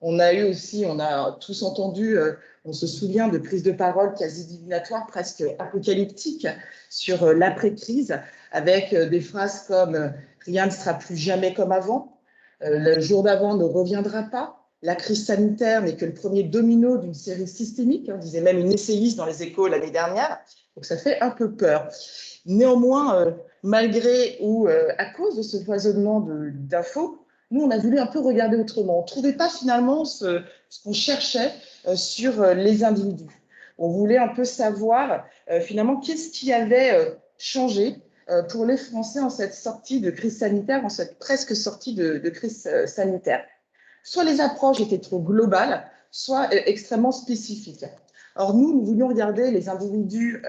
On a tous entendu, on se souvient de prises de parole quasi divinatoires, presque apocalyptiques sur l'après-crise, avec des phrases comme « rien ne sera plus jamais comme avant »,« le jour d'avant ne reviendra pas », la crise sanitaire n'est que le premier domino d'une série systémique, disait même une essayiste dans les Échos l'année dernière, donc ça fait un peu peur. Néanmoins, malgré ou à cause de ce foisonnement d'infos, nous, on a voulu un peu regarder autrement. On ne trouvait pas finalement ce qu'on cherchait sur les individus. On voulait un peu savoir finalement qu'est-ce qui avait changé pour les Français en cette sortie de crise sanitaire, en cette presque sortie de crise sanitaire. Soit les approches étaient trop globales, soit extrêmement spécifiques. Or, nous voulions regarder les individus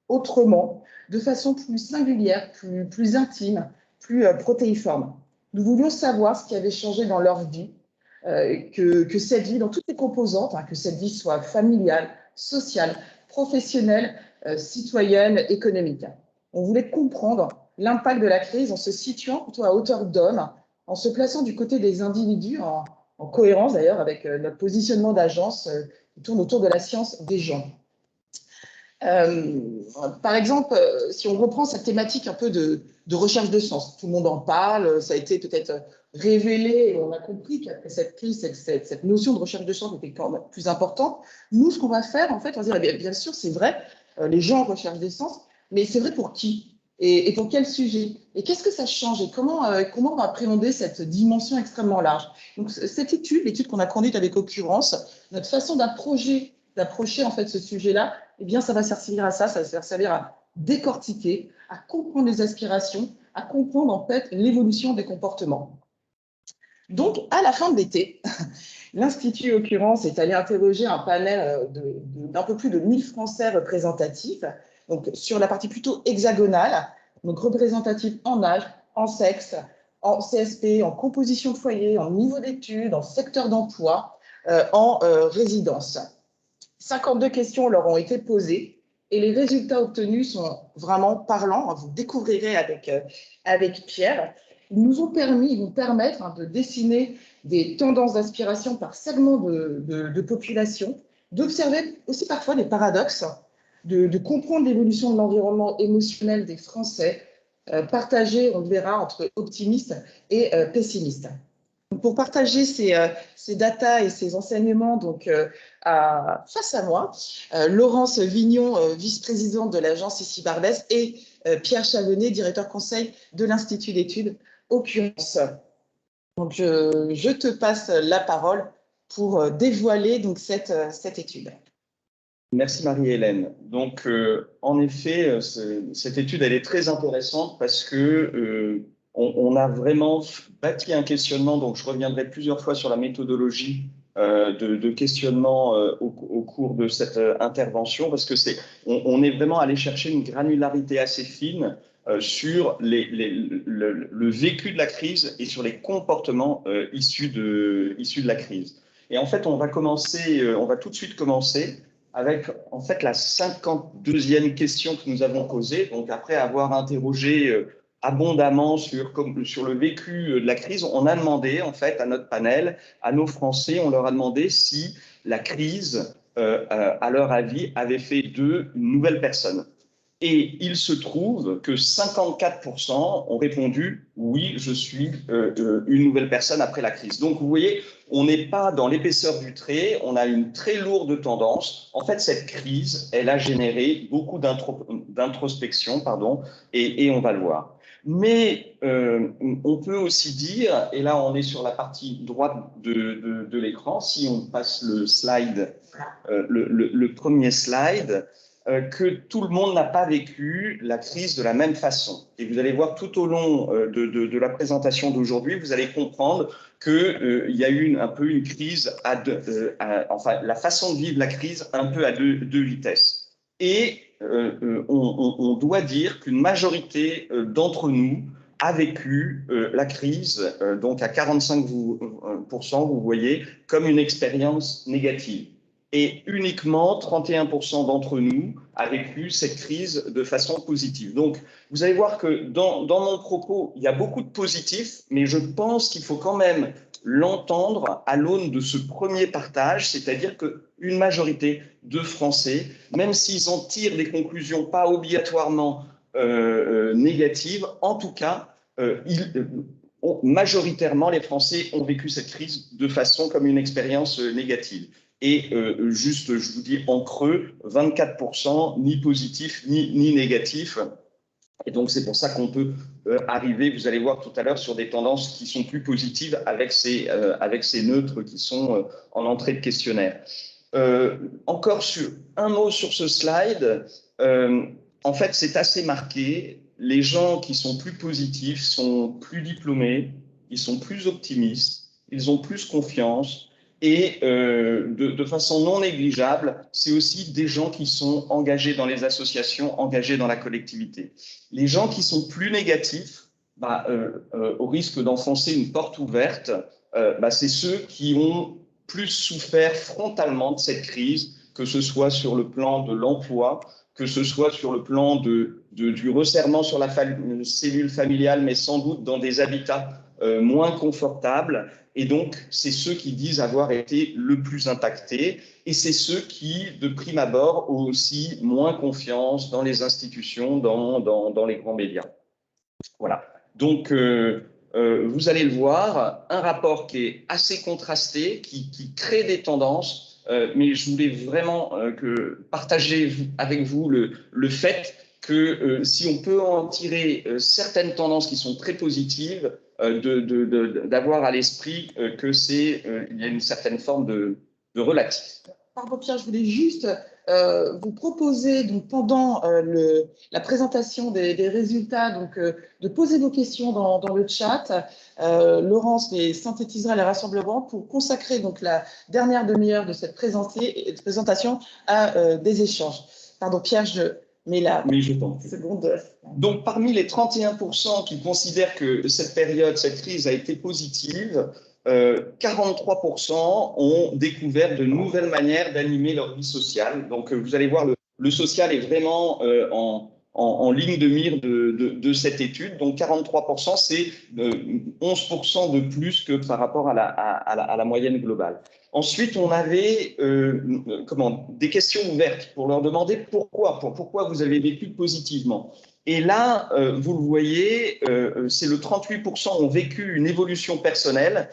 autrement, de façon plus singulière, plus intime, plus protéiforme. Nous voulions savoir ce qui avait changé dans leur vie, que cette vie, dans toutes les composantes, que cette vie soit familiale, sociale, professionnelle, citoyenne, économique. On voulait comprendre l'impact de la crise en se situant plutôt à hauteur d'homme, en se plaçant du côté des individus, en cohérence d'ailleurs avec notre positionnement d'agence qui tourne autour de la science des gens. Par exemple, si on reprend cette thématique un peu de recherche de sens, tout le monde en parle, ça a été peut-être révélé, et on a compris qu'après cette crise, cette notion de recherche de sens était quand même plus importante. Nous, ce qu'on va faire, en fait, on va dire, bien sûr, c'est vrai, les gens recherchent des sens, mais c'est vrai pour qui et pour quel sujet? Et qu'est-ce que ça change? Et comment on va appréhender cette dimension extrêmement large? Donc, cette étude, l'étude qu'on a conduite avec Occurrence, notre façon d'approcher en fait ce sujet-là, eh bien, ça va servir à ça va servir à décortiquer, à comprendre les aspirations, à comprendre en fait l'évolution des comportements. Donc, à la fin de l'été, l'Institut Occurrence est allé interroger un panel d'un peu plus de 1000 Français représentatifs, donc sur la partie plutôt hexagonale, donc représentatifs en âge, en sexe, en CSP, en composition de foyer, en niveau d'études, en secteur d'emploi, en résidence. 52 questions leur ont été posées et les résultats obtenus sont vraiment parlants. Vous découvrirez avec Pierre. Ils nous permettent de dessiner des tendances d'aspiration par segment de population, d'observer aussi parfois des paradoxes, de comprendre l'évolution de l'environnement émotionnel des Français, partagé, on le verra, entre optimistes et pessimistes. Pour partager ces datas et ces enseignements face à moi, Laurence Vignon, vice-présidente de l'agence ici Barbès, et Pierre Chavonnet, directeur conseil de l'Institut d'études Occurence. Donc, je te passe la parole pour dévoiler donc, cette étude. Merci Marie-Hélène. Donc, en effet, cette étude, elle est très intéressante parce que on a vraiment bâti un questionnement. Donc, je reviendrai plusieurs fois sur la méthodologie de questionnement au cours de cette intervention parce que on est vraiment allé chercher une granularité assez fine sur le vécu de la crise et sur les comportements issus de la crise. Et en fait, on va tout de suite commencer avec en fait la 52e question que nous avons posée. Donc après avoir interrogé abondamment sur le vécu de la crise, on a demandé en fait à notre panel, à nos Français, on leur a demandé si la crise, à leur avis, avait fait d'eux une nouvelle personne. Et il se trouve que 54% ont répondu « Oui, je suis une nouvelle personne après la crise ». Donc, vous voyez, on n'est pas dans l'épaisseur du trait, on a une très lourde tendance. En fait, cette crise, elle a généré beaucoup d'introspection, et on va le voir. Mais on peut aussi dire, et là on est sur la partie droite de l'écran, si on passe le slide, le premier slide, que tout le monde n'a pas vécu la crise de la même façon. Et vous allez voir tout au long de la présentation d'aujourd'hui, vous allez comprendre qu'il y a eu un peu une crise, enfin la façon de vivre la crise un peu à deux vitesses. Et on doit dire qu'une majorité d'entre nous a vécu la crise, donc à 45%, vous voyez, comme une expérience négative. Et uniquement 31% d'entre nous a vécu cette crise de façon positive. Donc, vous allez voir que dans mon propos, il y a beaucoup de positifs, mais je pense qu'il faut quand même l'entendre à l'aune de ce premier partage, c'est-à-dire qu'une majorité de Français, même s'ils en tirent des conclusions pas obligatoirement négatives, en tout cas, majoritairement, les Français ont vécu cette crise de façon comme une expérience négative. Et juste, je vous dis en creux, 24%, ni positif, ni négatif. Et donc, c'est pour ça qu'on peut arriver, vous allez voir tout à l'heure, sur des tendances qui sont plus positives avec ces neutres qui sont en entrée de questionnaire. Encore un mot sur ce slide. En fait, c'est assez marqué. Les gens qui sont plus positifs sont plus diplômés, ils sont plus optimistes, ils ont plus confiance. Et de façon non négligeable, c'est aussi des gens qui sont engagés dans les associations, engagés dans la collectivité. Les gens qui sont plus négatifs, au risque d'enfoncer une porte ouverte, c'est ceux qui ont plus souffert frontalement de cette crise, que ce soit sur le plan de l'emploi, que ce soit sur le plan du resserrement sur la cellule familiale, mais sans doute dans des habitats moins confortables. Et donc, c'est ceux qui disent avoir été le plus impactés. Et c'est ceux qui, de prime abord, ont aussi moins confiance dans les institutions, dans les grands médias. Voilà. Donc, vous allez le voir, un rapport qui est assez contrasté, qui crée des tendances, mais je voulais vraiment partager avec vous le fait que si on peut en tirer certaines tendances qui sont très positives, d'avoir à l'esprit il y a une certaine forme de relatif. Pardon Pierre, je voulais juste vous proposer donc, pendant la présentation des résultats donc, de poser vos questions dans le chat. Laurence les synthétisera les rassemblements pour consacrer donc, la dernière demi-heure de cette présentation à des échanges. Pardon Pierre, je mets la seconde. Donc parmi les 31% qui considèrent que cette période, cette crise a été positive, 43% ont découvert de nouvelles manières d'animer leur vie sociale. Donc, vous allez voir, le social est vraiment en ligne de mire de cette étude. Donc, 43%, c'est 11% de plus que par rapport à la moyenne globale. Ensuite, on avait des questions ouvertes pour leur demander pourquoi vous avez vécu positivement. Et là, vous le voyez, c'est le 38% ont vécu une évolution personnelle.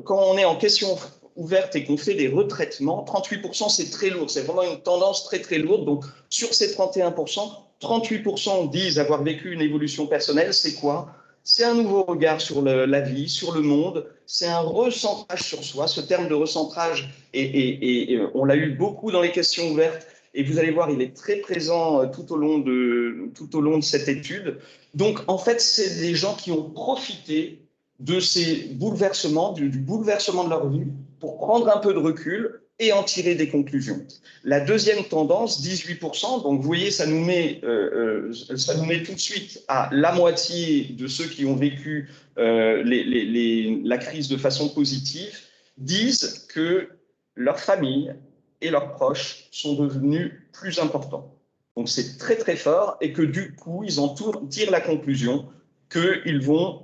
Quand on est en question ouverte et qu'on fait des retraitements, 38%, c'est très lourd. C'est vraiment une tendance très, très lourde. Donc, sur ces 31%, 38% disent avoir vécu une évolution personnelle. C'est quoi? C'est un nouveau regard sur la vie, sur le monde. C'est un recentrage sur soi. Ce terme de recentrage, on l'a eu beaucoup dans les questions ouvertes. Et vous allez voir, il est très présent tout au long de cette étude. Donc, en fait, c'est des gens qui ont profité de ces bouleversements, du bouleversement de leur vie, pour prendre un peu de recul et en tirer des conclusions. La deuxième tendance, 18%, donc vous voyez, ça nous met tout de suite à la moitié de ceux qui ont vécu la crise de façon positive, disent que leur famille et leurs proches sont devenus plus importants. Donc c'est très très fort et que du coup, ils en tirent la conclusion qu'ils vont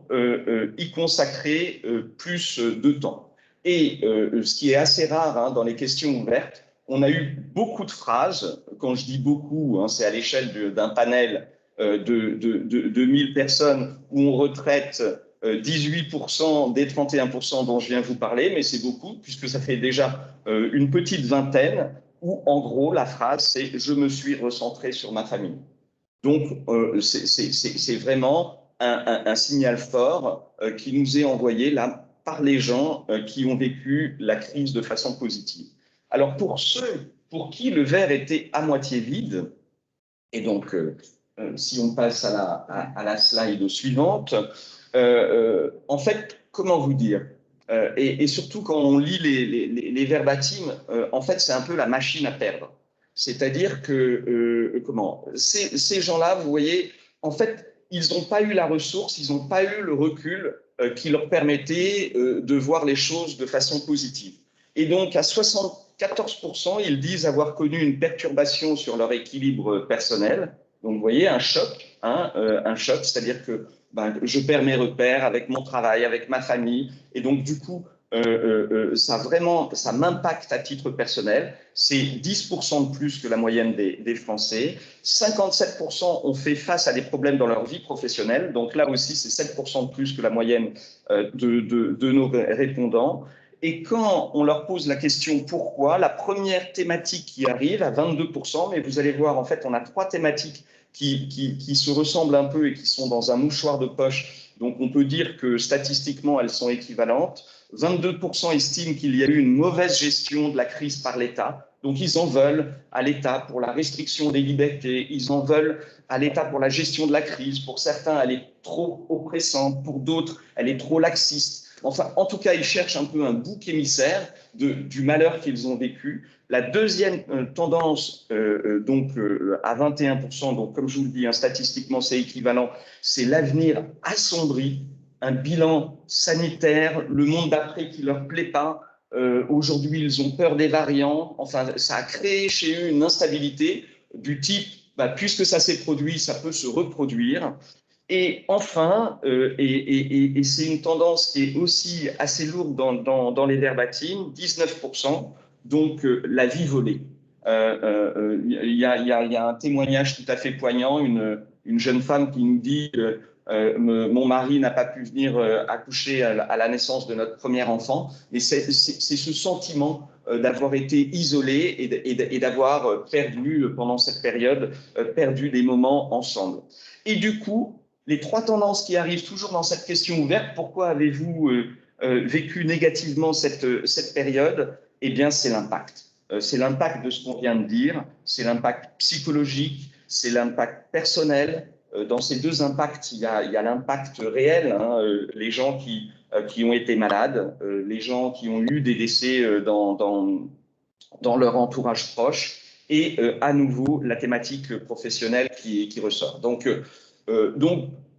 y consacrer plus de temps. Et ce qui est assez rare dans les questions ouvertes, on a eu beaucoup de phrases. Quand je dis beaucoup, c'est à l'échelle d'un panel de 1000 personnes où on retraite 18% des 31% dont je viens vous parler, mais c'est beaucoup puisque ça fait déjà une petite vingtaine où en gros la phrase c'est « je me suis recentré sur ma famille ». Donc c'est vraiment un signal fort qui nous est envoyé là par les gens qui ont vécu la crise de façon positive. Alors pour ceux pour qui le verre était à moitié vide, et donc si on passe à la slide suivante, en fait, comment vous dire et surtout quand on lit les verbatims, en fait c'est un peu la machine à perdre. C'est-à-dire que ces gens-là, vous voyez, en fait, ils n'ont pas eu la ressource, ils n'ont pas eu le recul qui leur permettait de voir les choses de façon positive. Et donc, à 74%, ils disent avoir connu une perturbation sur leur équilibre personnel. Donc, vous voyez, un choc, c'est-à-dire que je perds mes repères avec mon travail, avec ma famille. Et donc, du coup, ça m'impacte à titre personnel. C'est 10% de plus que la moyenne des Français. 57% ont fait face à des problèmes dans leur vie professionnelle. Donc là aussi, c'est 7% de plus que la moyenne de nos répondants. Et quand on leur pose la question pourquoi, la première thématique qui arrive à 22%, mais vous allez voir, en fait, on a 3 thématiques qui se ressemblent un peu et qui sont dans un mouchoir de poche. Donc on peut dire que statistiquement, elles sont équivalentes. 22% estiment qu'il y a eu une mauvaise gestion de la crise par l'État. Donc ils en veulent à l'État pour la restriction des libertés, ils en veulent à l'État pour la gestion de la crise. Pour certains, elle est trop oppressante, pour d'autres, elle est trop laxiste. Enfin, en tout cas, ils cherchent un peu un bouc émissaire du malheur qu'ils ont vécu. La deuxième tendance, à 21%, donc comme je vous le dis, statistiquement c'est équivalent, c'est l'avenir assombri, un bilan sanitaire, le monde d'après qui leur plaît pas. Aujourd'hui, ils ont peur des variants. Enfin, ça a créé chez eux une instabilité du type, puisque ça s'est produit, ça peut se reproduire. Et enfin, et c'est une tendance qui est aussi assez lourde dans les verbatim, 19%, donc la vie volée. Il y a un témoignage tout à fait poignant, une jeune femme qui nous dit mon mari n'a pas pu venir accoucher à la naissance de notre premier enfant. Et c'est ce sentiment d'avoir été isolé et d'avoir perdu, pendant cette période, perdu des moments ensemble. Et du coup, les 3 tendances qui arrivent toujours dans cette question ouverte, pourquoi avez-vous vécu négativement cette période? Eh bien, c'est l'impact. C'est l'impact de ce qu'on vient de dire, c'est l'impact psychologique, c'est l'impact personnel. Dans ces 2 impacts, il y a l'impact réel, les gens qui ont été malades, les gens qui ont eu des décès dans leur entourage proche, et à nouveau la thématique professionnelle qui ressort. Donc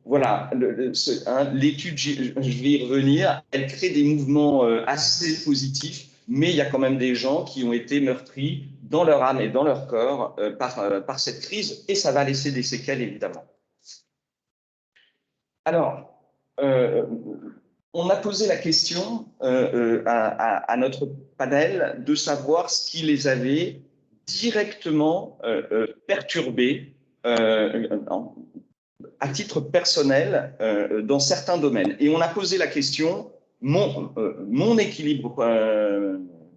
voilà, l'étude, je vais y revenir, elle crée des mouvements assez positifs, mais il y a quand même des gens qui ont été meurtris dans leur âme et dans leur corps par cette crise, et ça va laisser des séquelles, évidemment. Alors, on a posé la question à notre panel de savoir ce qui les avait directement perturbés à titre personnel dans certains domaines. Et on a posé la question, mon équilibre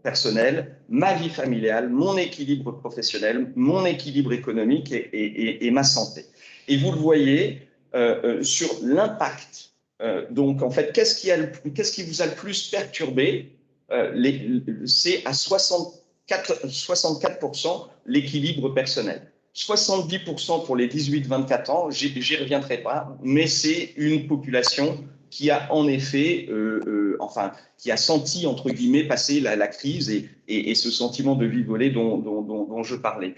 personnel, ma vie familiale, mon équilibre professionnel, mon équilibre économique et ma santé. Et vous le voyez sur l'impact. Donc, en fait, qu'est-ce qui vous a le plus perturbé? C'est à 64% l'équilibre personnel. 70% pour les 18-24 ans, j'y reviendrai pas, mais c'est une population qui a en effet, qui a senti, entre guillemets, passer la crise et ce sentiment de vie volée dont je parlais.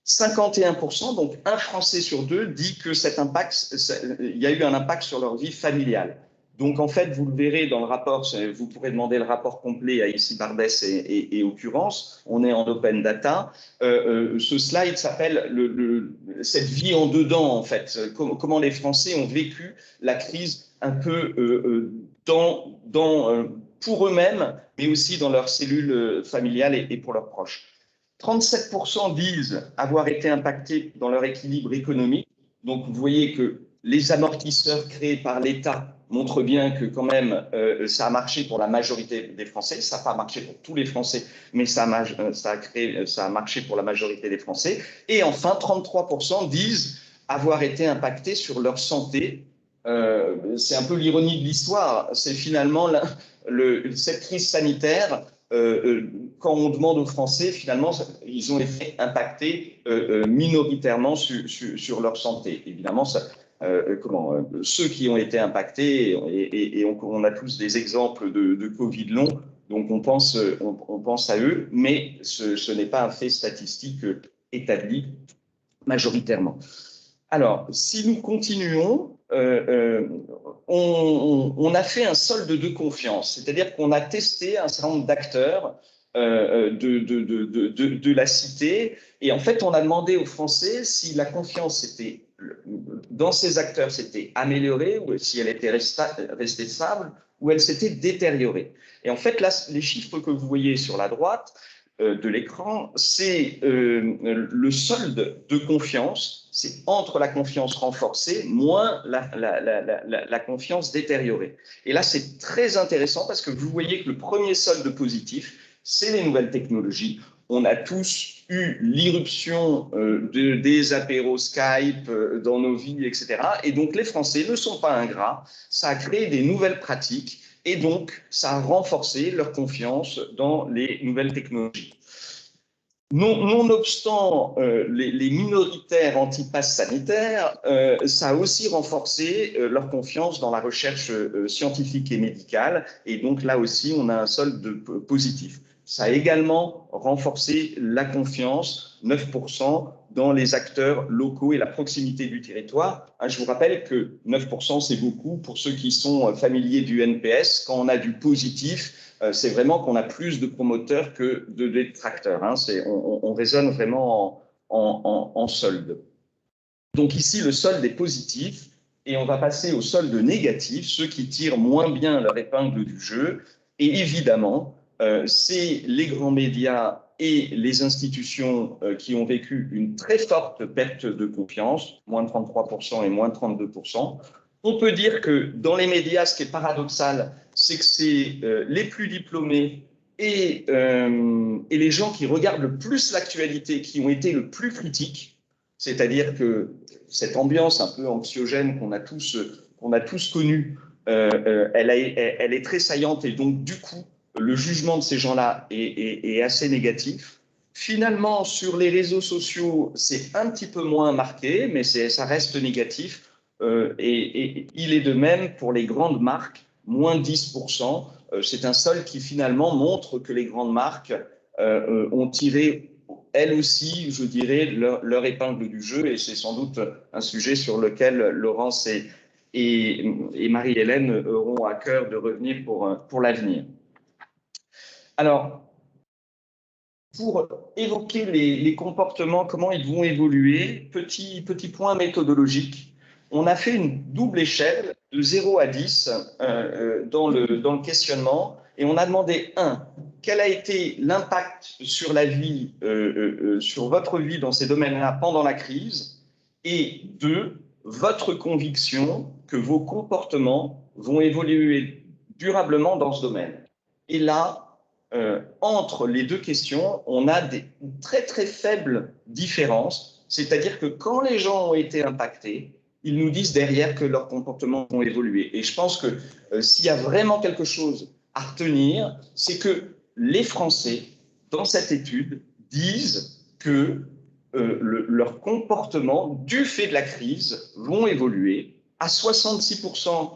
51%, donc un Français sur 2, dit que il y a eu un impact sur leur vie familiale. Donc, en fait, vous le verrez dans le rapport, vous pourrez demander le rapport complet à Issy Barbès et Occurrence. On est en open data. Ce slide s'appelle cette vie en dedans, en fait. Comment les Français ont vécu la crise un peu pour eux-mêmes, mais aussi dans leurs cellules familiales et pour leurs proches. 37% disent avoir été impactés dans leur équilibre économique. Donc, vous voyez que les amortisseurs créés par l'État montrent bien que quand même ça a marché pour la majorité des Français. Ça n'a pas marché pour tous les Français, mais ça a marché pour la majorité des Français. Et enfin, 33% disent avoir été impactés sur leur santé. C'est un peu l'ironie de l'histoire. C'est finalement cette crise sanitaire. Quand on demande aux Français, finalement, ils ont été impactés minoritairement sur leur santé. Évidemment, ceux qui ont été impactés, et on a tous des exemples de Covid long, donc on pense à eux, mais ce n'est pas un fait statistique établi majoritairement. Alors, si nous continuons, on a fait un solde de confiance, c'est-à-dire qu'on a testé un certain nombre d'acteurs de la cité, et en fait, on a demandé aux Français si la confiance était dans ces acteurs s'était améliorée, ou si elle était restée stable, ou elle s'était détériorée. Et en fait, là, les chiffres que vous voyez sur la droite de l'écran, c'est le solde de confiance, c'est entre la confiance renforcée moins la confiance détériorée. Et là, c'est très intéressant parce que vous voyez que le premier solde positif, c'est les nouvelles technologies. On a tous eu l'irruption des apéros Skype dans nos vies, etc. Et donc, les Français ne sont pas ingrats. Ça a créé des nouvelles pratiques et donc, ça a renforcé leur confiance dans les nouvelles technologies. Nonobstant les minoritaires anti-pass sanitaires, ça a aussi renforcé leur confiance dans la recherche scientifique et médicale. Et donc, là aussi, on a un solde positif. Ça a également renforcé la confiance, 9%, dans les acteurs locaux et la proximité du territoire. Je vous rappelle que 9%, c'est beaucoup pour ceux qui sont familiers du NPS. Quand on a du positif, c'est vraiment qu'on a plus de promoteurs que de détracteurs. On raisonne vraiment en solde. Donc ici, le solde est positif et on va passer au solde négatif, ceux qui tirent moins bien leur épingle du jeu. Et évidemment, c'est les grands médias et les institutions qui ont vécu une très forte perte de confiance, moins 33% et moins 32%. On peut dire que dans les médias, ce qui est paradoxal, c'est que c'est les plus diplômés et les gens qui regardent le plus l'actualité qui ont été le plus critiques, c'est-à-dire que cette ambiance un peu anxiogène qu'on a tous connue, elle est très saillante et donc du coup, le jugement de ces gens-là est assez négatif. Finalement, sur les réseaux sociaux, c'est un petit peu moins marqué, mais ça reste négatif. Et il est de même pour les grandes marques, moins 10%. C'est un solde qui finalement montre que les grandes marques ont tiré, elles aussi, je dirais, leur épingle du jeu. Et c'est sans doute un sujet sur lequel Laurence et Marie-Hélène auront à cœur de revenir pour l'avenir. Alors, pour évoquer les comportements, comment ils vont évoluer, petit point méthodologique. On a fait une double échelle de 0 à 10 dans le questionnement et on a demandé, 1, quel a été l'impact sur la vie, sur votre vie dans ces domaines-là pendant la crise, et 2, votre conviction que vos comportements vont évoluer durablement dans ce domaine. Et là, entre les deux questions, on a des très très faibles différences, c'est-à-dire que quand les gens ont été impactés, ils nous disent derrière que leurs comportements vont évoluer. Et je pense que s'il y a vraiment quelque chose à retenir, c'est que les Français, dans cette étude, disent que leurs comportements, du fait de la crise, vont évoluer à 66%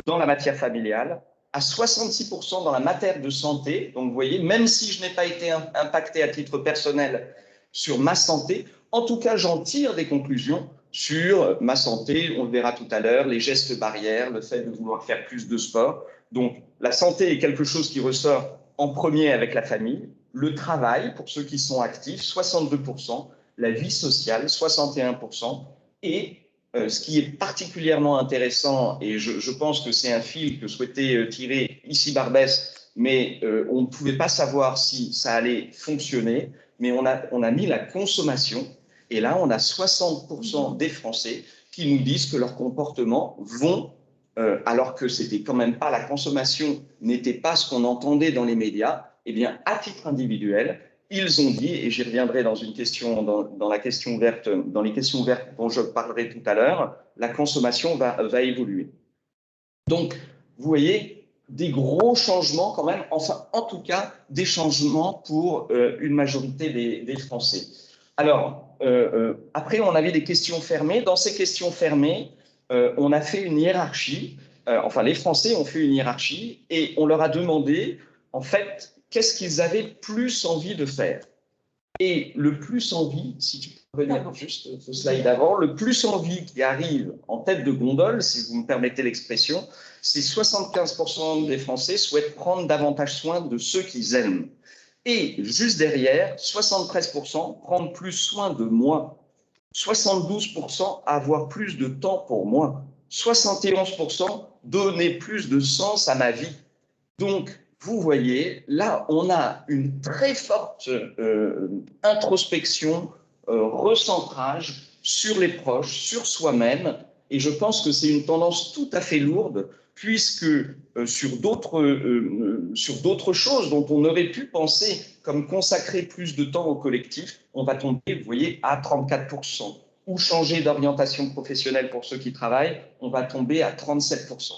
dans la matière familiale, à 66% dans la matière de santé. Donc, vous voyez, même si je n'ai pas été impacté à titre personnel sur ma santé, en tout cas, j'en tire des conclusions sur ma santé. On le verra tout à l'heure, les gestes barrières, le fait de vouloir faire plus de sport. Donc, la santé est quelque chose qui ressort en premier avec la famille. Le travail, pour ceux qui sont actifs, 62%. La vie sociale, 61%. Et ce qui est particulièrement intéressant, et je pense que c'est un fil que souhaitait tirer ici Barbès, mais on ne pouvait pas savoir si ça allait fonctionner, mais on a mis la consommation, et là on a 60% des Français qui nous disent que leurs comportements vont, alors que c'était quand même pas, la consommation n'était pas ce qu'on entendait dans les médias, eh bien à titre individuel, ils ont dit, et j'y reviendrai dans une question, dans les questions vertes dont je parlerai tout à l'heure, la consommation va évoluer. Donc, vous voyez, des gros changements quand même, enfin, en tout cas, des changements pour une majorité des Français. Alors, après, on avait des questions fermées. Dans ces questions fermées, on a fait une hiérarchie. Enfin, les Français ont fait une hiérarchie et on leur a demandé, en fait, qu'est-ce qu'ils avaient plus envie de faire. Et le plus envie, si tu peux revenir juste ce slide d'avant, le plus envie qui arrive en tête de gondole, si vous me permettez l'expression, c'est 75% des Français souhaitent prendre davantage soin de ceux qu'ils aiment. Et juste derrière, 73% prendre plus soin de moi. 72% avoir plus de temps pour moi, 71% donner plus de sens à ma vie. Donc, vous voyez, là, on a une très forte introspection, recentrage sur les proches, sur soi-même, et je pense que c'est une tendance tout à fait lourde, puisque sur d'autres choses dont on aurait pu penser comme consacrer plus de temps au collectif, on va tomber, vous voyez, à 34%. Ou changer d'orientation professionnelle pour ceux qui travaillent, on va tomber à 37%.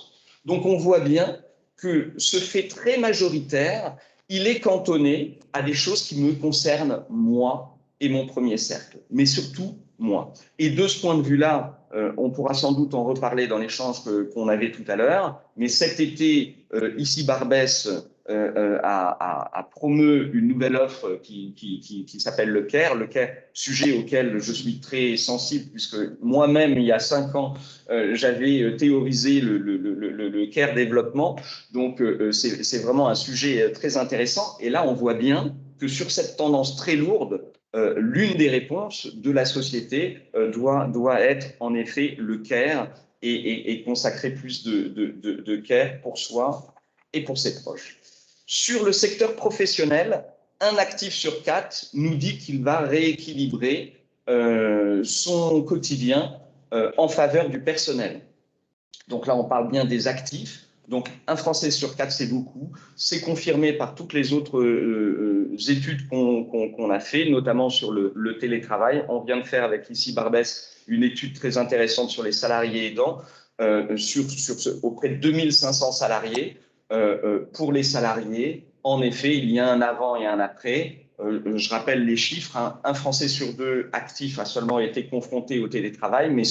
Donc on voit bien que ce fait très majoritaire, il est cantonné à des choses qui me concernent moi et mon premier cercle, mais surtout moi. Et de ce point de vue-là, on pourra sans doute en reparler dans l'échange qu'on avait tout à l'heure, mais cet été, ici Barbès a promu une nouvelle offre qui s'appelle le CARE, sujet auquel je suis très sensible, puisque moi-même, il y a 5 ans, j'avais théorisé le CARE développement. Donc, c'est vraiment un sujet très intéressant. Et là, on voit bien que sur cette tendance très lourde, l'une des réponses de la société doit être en effet le CARE et consacrer plus de CARE pour soi et pour ses proches. Sur le secteur professionnel, un actif sur 4 nous dit qu'il va rééquilibrer son quotidien en faveur du personnel. Donc là, on parle bien des actifs. Donc, un Français sur 4, c'est beaucoup. C'est confirmé par toutes les autres études qu'on a fait, notamment sur le télétravail. On vient de faire avec ici Barbès une étude très intéressante sur les salariés aidants, auprès de 2500 salariés. Pour les salariés, en effet, il y a un avant et un après. Je rappelle les chiffres, hein. Un Français sur 2 actifs a seulement été confronté au télétravail, mais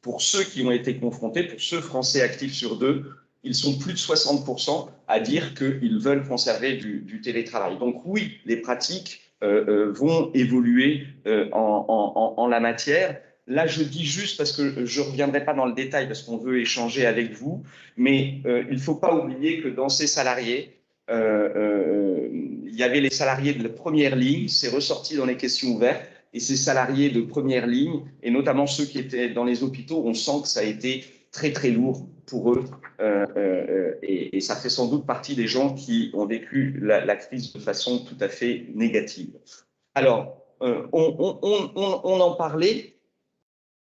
pour ceux qui ont été confrontés, pour ceux Français actifs sur 2, ils sont plus de 60% à dire qu'ils veulent conserver du télétravail. Donc oui, les pratiques vont évoluer en la matière. Là, je dis juste parce que je ne reviendrai pas dans le détail parce qu'on veut échanger avec vous, mais il ne faut pas oublier que dans ces salariés, il y avait les salariés de la première ligne, c'est ressorti dans les questions ouvertes, et ces salariés de première ligne, et notamment ceux qui étaient dans les hôpitaux, on sent que ça a été très très lourd pour eux, et ça fait sans doute partie des gens qui ont vécu la crise de façon tout à fait négative. Alors, on en parlait,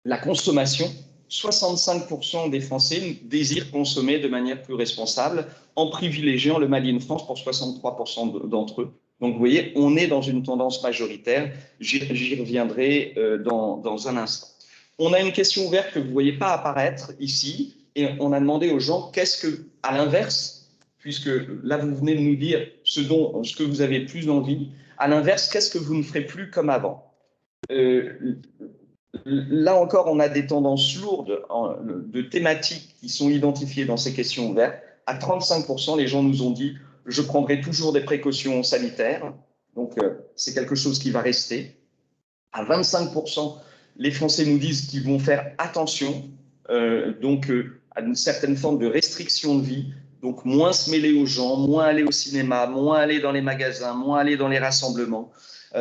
la consommation, 65% des Français désirent consommer de manière plus responsable en privilégiant le Made in France pour 63% d'entre eux. Donc, vous voyez, on est dans une tendance majoritaire. J'y reviendrai dans un instant. On a une question ouverte que vous ne voyez pas apparaître ici, et on a demandé aux gens qu'est-ce que, à l'inverse, puisque là, vous venez de nous dire ce que vous avez plus envie, à l'inverse, qu'est-ce que vous ne ferez plus comme avant? Là encore, on a des tendances lourdes de thématiques qui sont identifiées dans ces questions ouvertes. À 35%, les gens nous ont dit « je prendrai toujours des précautions sanitaires ». Donc, c'est quelque chose qui va rester. À 25%, les Français nous disent qu'ils vont faire attention, à une certaine forme de restriction de vie. Donc, moins se mêler aux gens, moins aller au cinéma, moins aller dans les magasins, moins aller dans les rassemblements.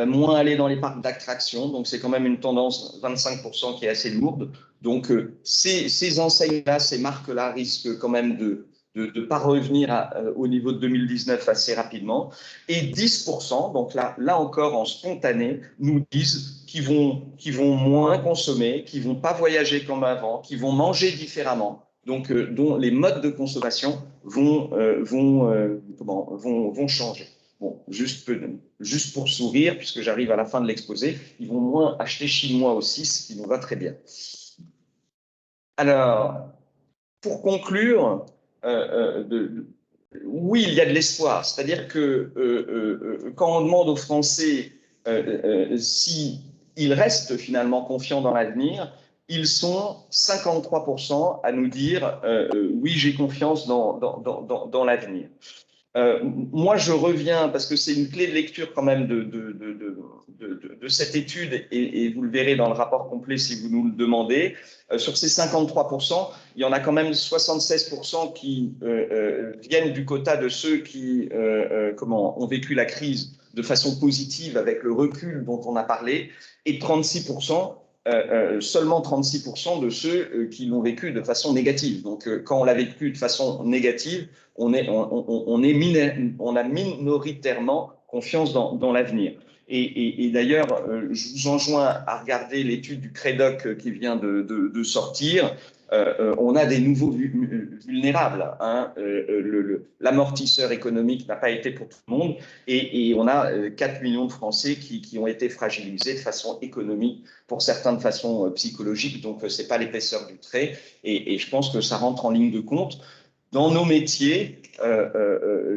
Moins aller dans les parcs d'attractions. Donc, c'est quand même une tendance 25% qui est assez lourde. Donc, ces enseignes-là, ces marques-là risquent quand même de ne pas revenir au niveau de 2019 assez rapidement. Et 10%, donc là encore en spontané, nous disent qu'ils vont moins consommer, qu'ils ne vont pas voyager comme avant, qu'ils vont manger différemment. Donc, dont les modes de consommation vont changer. Bon, juste pour sourire, puisque j'arrive à la fin de l'exposé, ils vont moins acheter chinois aussi, ce qui nous va très bien. Alors, pour conclure, oui, il y a de l'espoir. C'est-à-dire que quand on demande aux Français s'ils restent finalement confiants dans l'avenir, ils sont 53% à nous dire oui, j'ai confiance dans l'avenir. Moi, je reviens, parce que c'est une clé de lecture quand même de cette étude, et vous le verrez dans le rapport complet si vous nous le demandez. Sur ces 53%, il y en a quand même 76% qui viennent du quota de ceux qui ont vécu la crise de façon positive avec le recul dont on a parlé, et 36% seulement 36% de ceux qui l'ont vécu de façon négative. Donc, quand on l'a vécu de façon négative, on a minoritairement confiance dans l'avenir. Et d'ailleurs, je vous enjoins à regarder l'étude du Crédoc qui vient de sortir. On a des nouveaux vulnérables. Hein. L'amortisseur économique n'a pas été pour tout le monde et on a 4 millions de Français qui ont été fragilisés de façon économique, pour certains de façon psychologique. Donc, ce n'est pas l'épaisseur du trait et je pense que ça rentre en ligne de compte. Dans nos métiers,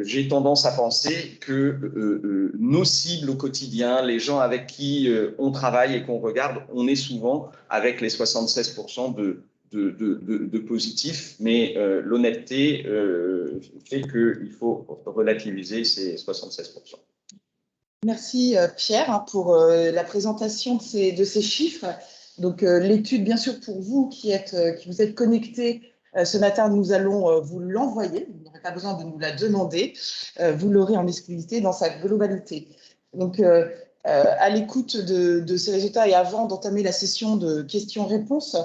j'ai tendance à penser que nos cibles au quotidien, les gens avec qui on travaille et qu'on regarde, on est souvent avec les 76% de positifs, mais l'honnêteté fait qu'il faut relativiser ces 76%. Merci Pierre pour la présentation de ces chiffres. Donc l'étude, bien sûr, pour vous qui vous êtes connectés ce matin, nous allons vous l'envoyer. Vous n'aurez pas besoin de nous la demander. Vous l'aurez en exclusivité dans sa globalité. Donc à l'écoute de ces résultats et avant d'entamer la session de questions-réponses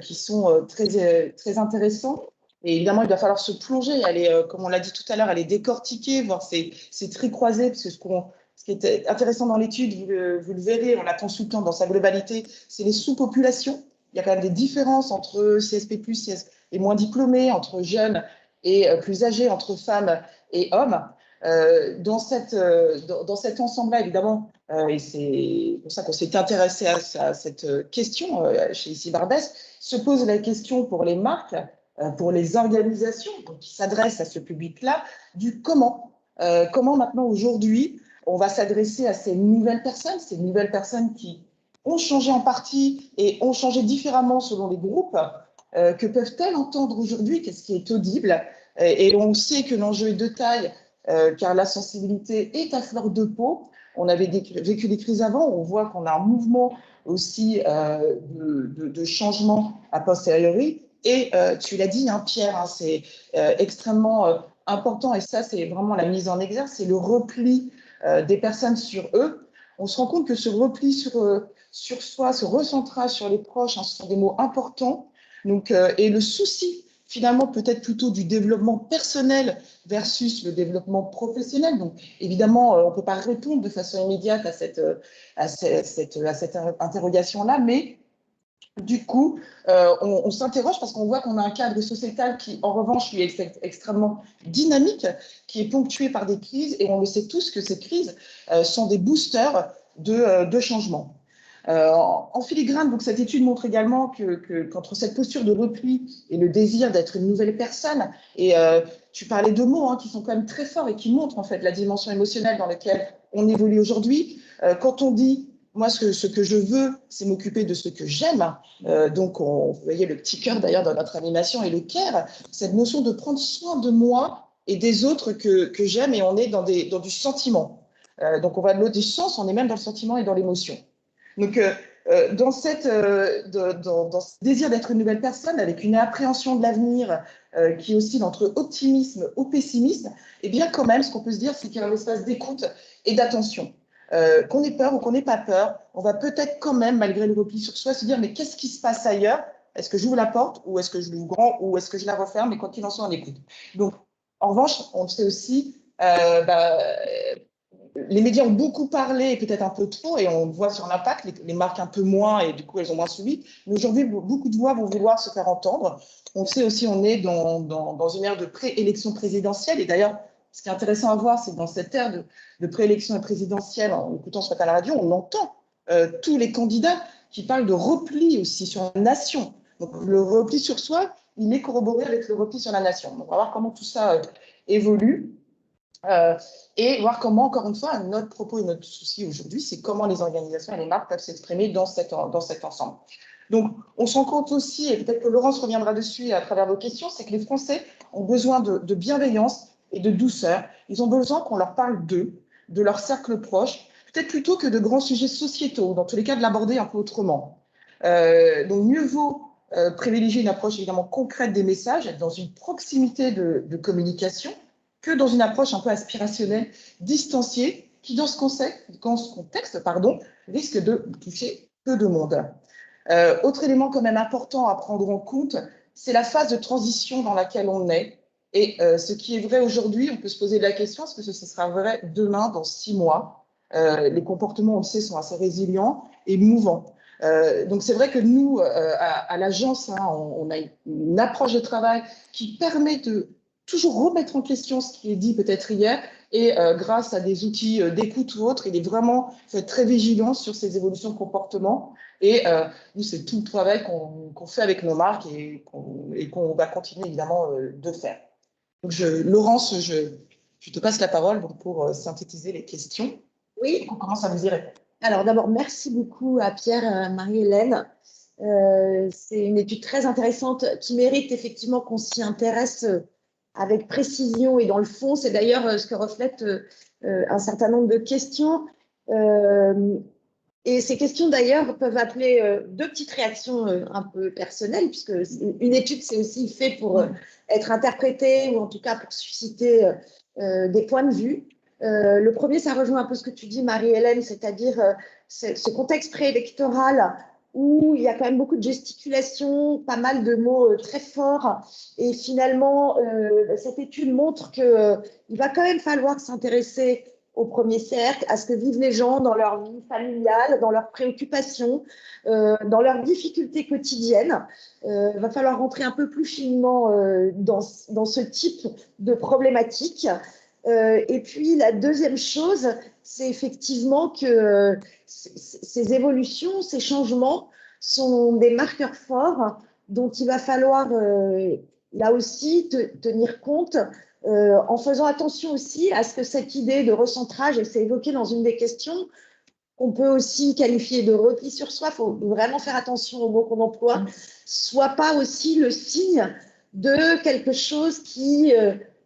qui sont très intéressants, et évidemment, il va falloir se plonger, aller, comme on l'a dit tout à l'heure, aller décortiquer, voir ces traits croisés, parce que ce qui est intéressant dans l'étude, vous le verrez en la consultant dans sa globalité, c'est les sous-populations. Il y a quand même des différences entre CSP+, et moins diplômés, entre jeunes et plus âgés, entre femmes et hommes. Dans cet ensemble-là, évidemment, et c'est pour ça qu'on s'est intéressé à cette question chez ICI Barbès, se pose la question pour les marques, pour les organisations qui s'adressent à ce public-là, du comment. Comment maintenant, aujourd'hui, on va s'adresser à ces nouvelles personnes qui ont changé en partie et ont changé différemment selon les groupes. Que peuvent-elles entendre aujourd'hui? Qu'est-ce qui est audible? Et on sait que l'enjeu est de taille, car la sensibilité est à fleur de peau. On avait vécu des crises avant, on voit qu'on a un mouvement aussi de changement a posteriori. Et tu l'as dit, hein, Pierre, hein, c'est extrêmement important, et ça, c'est vraiment la mise en exergue, c'est le repli des personnes sur eux. On se rend compte que ce repli sur soi, ce recentrage sur les proches, hein, ce sont des mots importants. Donc, et le souci, finalement, peut-être plutôt du développement personnel versus le développement professionnel. Donc, évidemment, on ne peut pas répondre de façon immédiate à cette interrogation-là, mais du coup, on s'interroge parce qu'on voit qu'on a un cadre sociétal qui, en revanche, lui est extrêmement dynamique, qui est ponctué par des crises, et on le sait tous que ces crises sont des boosters de changement. En filigrane, donc, cette étude montre également qu'entre cette posture de repli et le désir d'être une nouvelle personne, et tu parlais de mots hein, qui sont quand même très forts et qui montrent en fait la dimension émotionnelle dans laquelle on évolue aujourd'hui. Quand on dit moi, ce que je veux, c'est m'occuper de ce que j'aime. Donc, vous voyez le petit cœur d'ailleurs dans notre animation et le care, cette notion de prendre soin de moi et des autres que j'aime, et on est dans du sentiment. Donc, on va de l'autre du sens, on est même dans le sentiment et dans l'émotion. Donc, dans ce désir d'être une nouvelle personne, avec une appréhension de l'avenir qui oscille entre optimisme ou pessimisme, eh bien, quand même, ce qu'on peut se dire, c'est qu'il y a un espace d'écoute et d'attention. Qu'on ait peur ou qu'on n'ait pas peur, on va peut-être quand même, malgré le repli sur soi, se dire mais qu'est-ce qui se passe ailleurs? Est-ce que j'ouvre la porte ou est-ce que je l'ouvre grand ou est-ce que je la referme? Et quoi qu'il en soit, on écoute. Donc, en revanche, on sait aussi, les médias ont beaucoup parlé, et peut-être un peu trop, et on voit sur l'impact, les marques un peu moins, et du coup, elles ont moins suivi. Mais aujourd'hui, beaucoup de voix vont vouloir se faire entendre. On sait aussi, on est dans une ère de préélection présidentielle, et d'ailleurs, ce qui est intéressant à voir, c'est que dans cette ère de préélection présidentielle, en écoutant ce matin à la radio, on entend tous les candidats qui parlent de repli aussi sur la nation. Donc le repli sur soi, il est corroboré avec le repli sur la nation. Donc on va voir comment tout ça évolue et voir comment, encore une fois, notre propos et notre souci aujourd'hui, c'est comment les organisations et les marques peuvent s'exprimer dans cet ensemble. Donc, on se rend compte aussi, et peut-être que Laurence reviendra dessus à travers vos questions, c'est que les Français ont besoin de bienveillance et de douceur. Ils ont besoin qu'on leur parle d'eux, de leur cercle proche, peut-être plutôt que de grands sujets sociétaux, dans tous les cas de l'aborder un peu autrement. Donc mieux vaut privilégier une approche évidemment concrète des messages, être dans une proximité de communication, que dans une approche un peu aspirationnelle, distanciée, qui dans ce contexte risque de toucher peu de monde. Autre élément quand même important à prendre en compte, c'est la phase de transition dans laquelle on est. Et ce qui est vrai aujourd'hui, on peut se poser la question, est-ce que ce sera vrai demain, dans 6 mois? Les comportements, on le sait, sont assez résilients et mouvants. Donc c'est vrai que nous, à l'agence, hein, on a une approche de travail qui permet de toujours remettre en question ce qui est dit peut-être hier, et grâce à des outils d'écoute ou autres, il est vraiment très vigilant sur ces évolutions de comportement. Et nous, c'est tout le travail qu'on fait avec nos marques et qu'on va continuer évidemment de faire. Donc Laurence, je te passe la parole donc, pour synthétiser les questions. Oui. On commence à vous y répondre. Alors d'abord, merci beaucoup à Pierre, Marie-Hélène. C'est une étude très intéressante qui mérite effectivement qu'on s'y intéresse avec précision et dans le fond. C'est d'ailleurs ce que reflète un certain nombre de questions. Et ces questions, d'ailleurs, peuvent appeler deux petites réactions un peu personnelles, puisque une étude, c'est aussi fait pour être interprétée, ou en tout cas pour susciter des points de vue. Le premier, ça rejoint un peu ce que tu dis, Marie-Hélène, c'est-à-dire ce contexte préélectoral où il y a quand même beaucoup de gesticulation, pas mal de mots très forts. Et finalement, cette étude montre qu'il va quand même falloir s'intéresser au premier cercle, à ce que vivent les gens dans leur vie familiale, dans leurs préoccupations, dans leurs difficultés quotidiennes. Il va falloir rentrer un peu plus finement dans ce type de problématiques. Et puis, la deuxième chose, c'est effectivement que ces évolutions, ces changements sont des marqueurs forts dont il va falloir, là aussi, tenir compte en faisant attention aussi à ce que cette idée de recentrage, et c'est évoqué dans une des questions, qu'on peut aussi qualifier de repli sur soi, il faut vraiment faire attention aux mots qu'on emploie, soit pas aussi le signe de quelque chose qui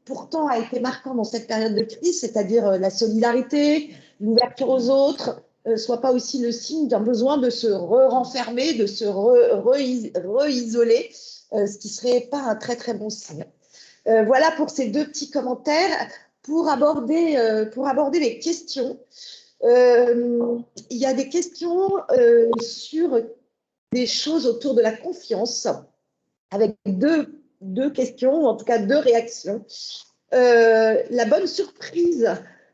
pourtant a été marquant dans cette période de crise, c'est-à-dire la solidarité, l'ouverture aux autres, soit pas aussi le signe d'un besoin de se renfermer, de se re-isoler, ce qui serait pas un très très bon signe. Voilà pour ces deux petits commentaires. Pour aborder les questions, il y a des questions sur des choses autour de la confiance, avec deux questions, ou en tout cas deux réactions. La bonne surprise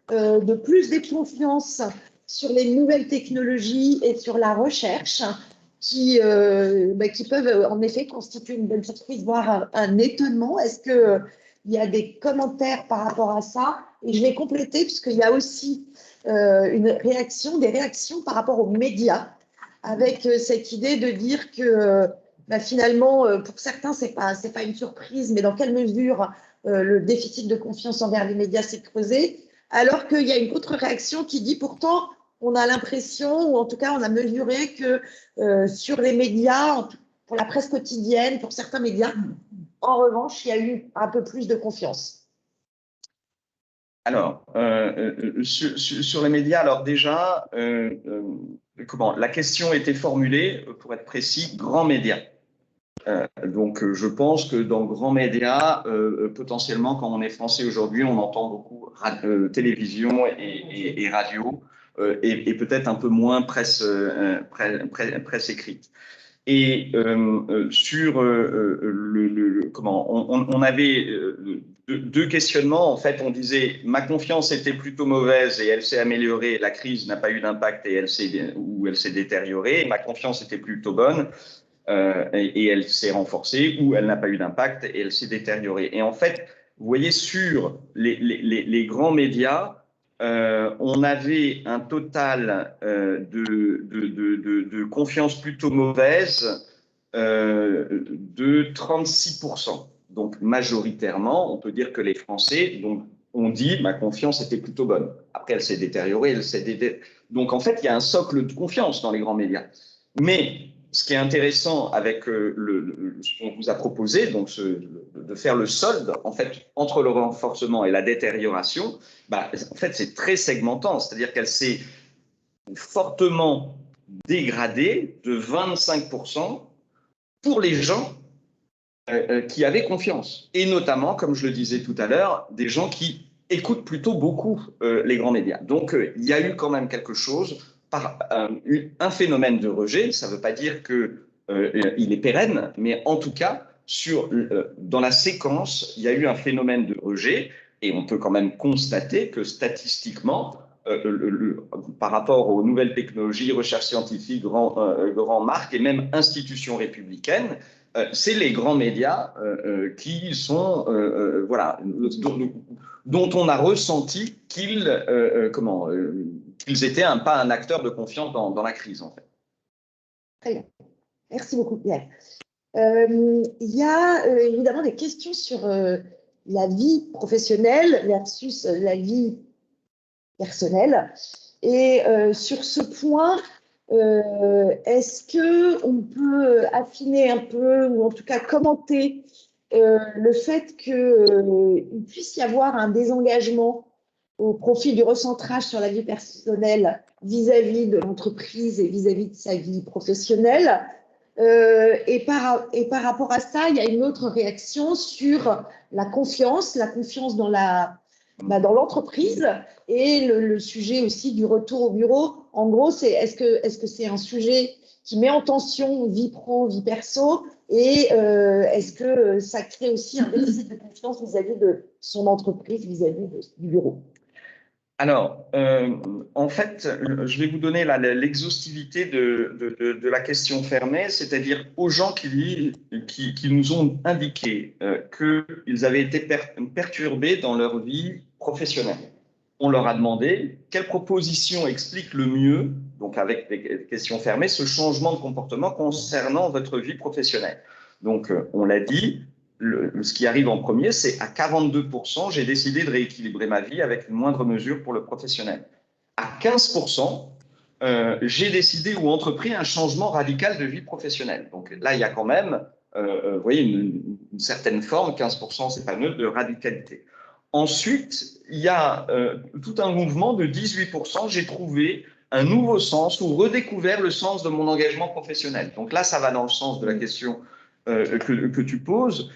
de plus de confiance sur les nouvelles technologies et sur la recherche, qui peuvent en effet constituer une bonne surprise, voire un étonnement. Est-ce qu'il y a des commentaires par rapport à ça? Et je vais compléter, puisqu'il y a aussi des réactions par rapport aux médias, avec cette idée de dire que finalement, pour certains, c'est pas une surprise, mais dans quelle mesure le déficit de confiance envers les médias s'est creusé, alors qu'il y a une autre réaction qui dit pourtant, on a l'impression, ou en tout cas on a mesuré que sur les médias, pour la presse quotidienne, pour certains médias, en revanche, il y a eu un peu plus de confiance. Alors, sur les médias, alors déjà, la question était formulée, pour être précis, grands médias. Donc, je pense que dans grands médias, potentiellement, quand on est français aujourd'hui, on entend beaucoup télévision et radio, et peut-être un peu moins presse écrite. Et sur on avait deux questionnements. En fait, on disait ma confiance était plutôt mauvaise et elle s'est améliorée. La crise n'a pas eu d'impact et elle s'est détériorée. Ma confiance était plutôt bonne et elle s'est renforcée, ou elle n'a pas eu d'impact et elle s'est détériorée. Et en fait, vous voyez, sur les grands médias, on avait un total de confiance plutôt mauvaise de 36%. Donc, majoritairement, on peut dire que les Français ont dit ma confiance était plutôt bonne. Après, elle s'est détériorée. Donc, en fait, il y a un socle de confiance dans les grands médias. Mais ce qui est intéressant avec ce qu'on vous a proposé, donc de faire le solde en fait entre le renforcement et la détérioration, en fait c'est très segmentant, c'est-à-dire qu'elle s'est fortement dégradée de 25% pour les gens qui avaient confiance, et notamment, comme je le disais tout à l'heure, des gens qui écoutent plutôt beaucoup les grands médias. Donc il y a eu quand même quelque chose par un phénomène de rejet. Ça ne veut pas dire qu'il est pérenne, mais en tout cas, dans la séquence, il y a eu un phénomène de rejet et on peut quand même constater que statistiquement, par rapport aux nouvelles technologies, recherche scientifique, grands marques et même institutions républicaines, c'est les grands médias qui sont, voilà, dont on a ressenti qu'ils étaient pas un acteur de confiance dans la crise, en fait. Très bien. Merci beaucoup, Pierre. Il y a évidemment des questions sur la vie professionnelle versus la vie personnelle. Et sur ce point, est-ce qu'on peut affiner un peu, ou en tout cas commenter le fait qu'il puisse y avoir un désengagement au profit du recentrage sur la vie personnelle vis-à-vis de l'entreprise et vis-à-vis de sa vie professionnelle? Et par rapport à ça, il y a une autre réaction sur la confiance dans l'entreprise et le sujet aussi du retour au bureau. En gros, est-ce que c'est un sujet qui met en tension vie pro, vie perso, et est-ce que ça crée aussi un déficit de confiance vis-à-vis de son entreprise, vis-à-vis du bureau? Alors, en fait, je vais vous donner l'exhaustivité de la question fermée, c'est-à-dire aux gens qui nous ont indiqué qu'ils avaient été perturbés dans leur vie professionnelle. On leur a demandé quelle proposition explique le mieux, donc avec des questions fermées, ce changement de comportement concernant votre vie professionnelle. Donc, on l'a dit, ce qui arrive en premier, c'est à 42%, j'ai décidé de rééquilibrer ma vie avec une moindre mesure pour le professionnel. À 15%, j'ai décidé ou entrepris un changement radical de vie professionnelle. Donc là, il y a quand même, vous voyez, une certaine forme, 15%, c'est pas neutre, de radicalité. Ensuite, il y a tout un mouvement de 18%, j'ai trouvé un nouveau sens ou redécouvert le sens de mon engagement professionnel. Donc là, ça va dans le sens de la question que tu poses,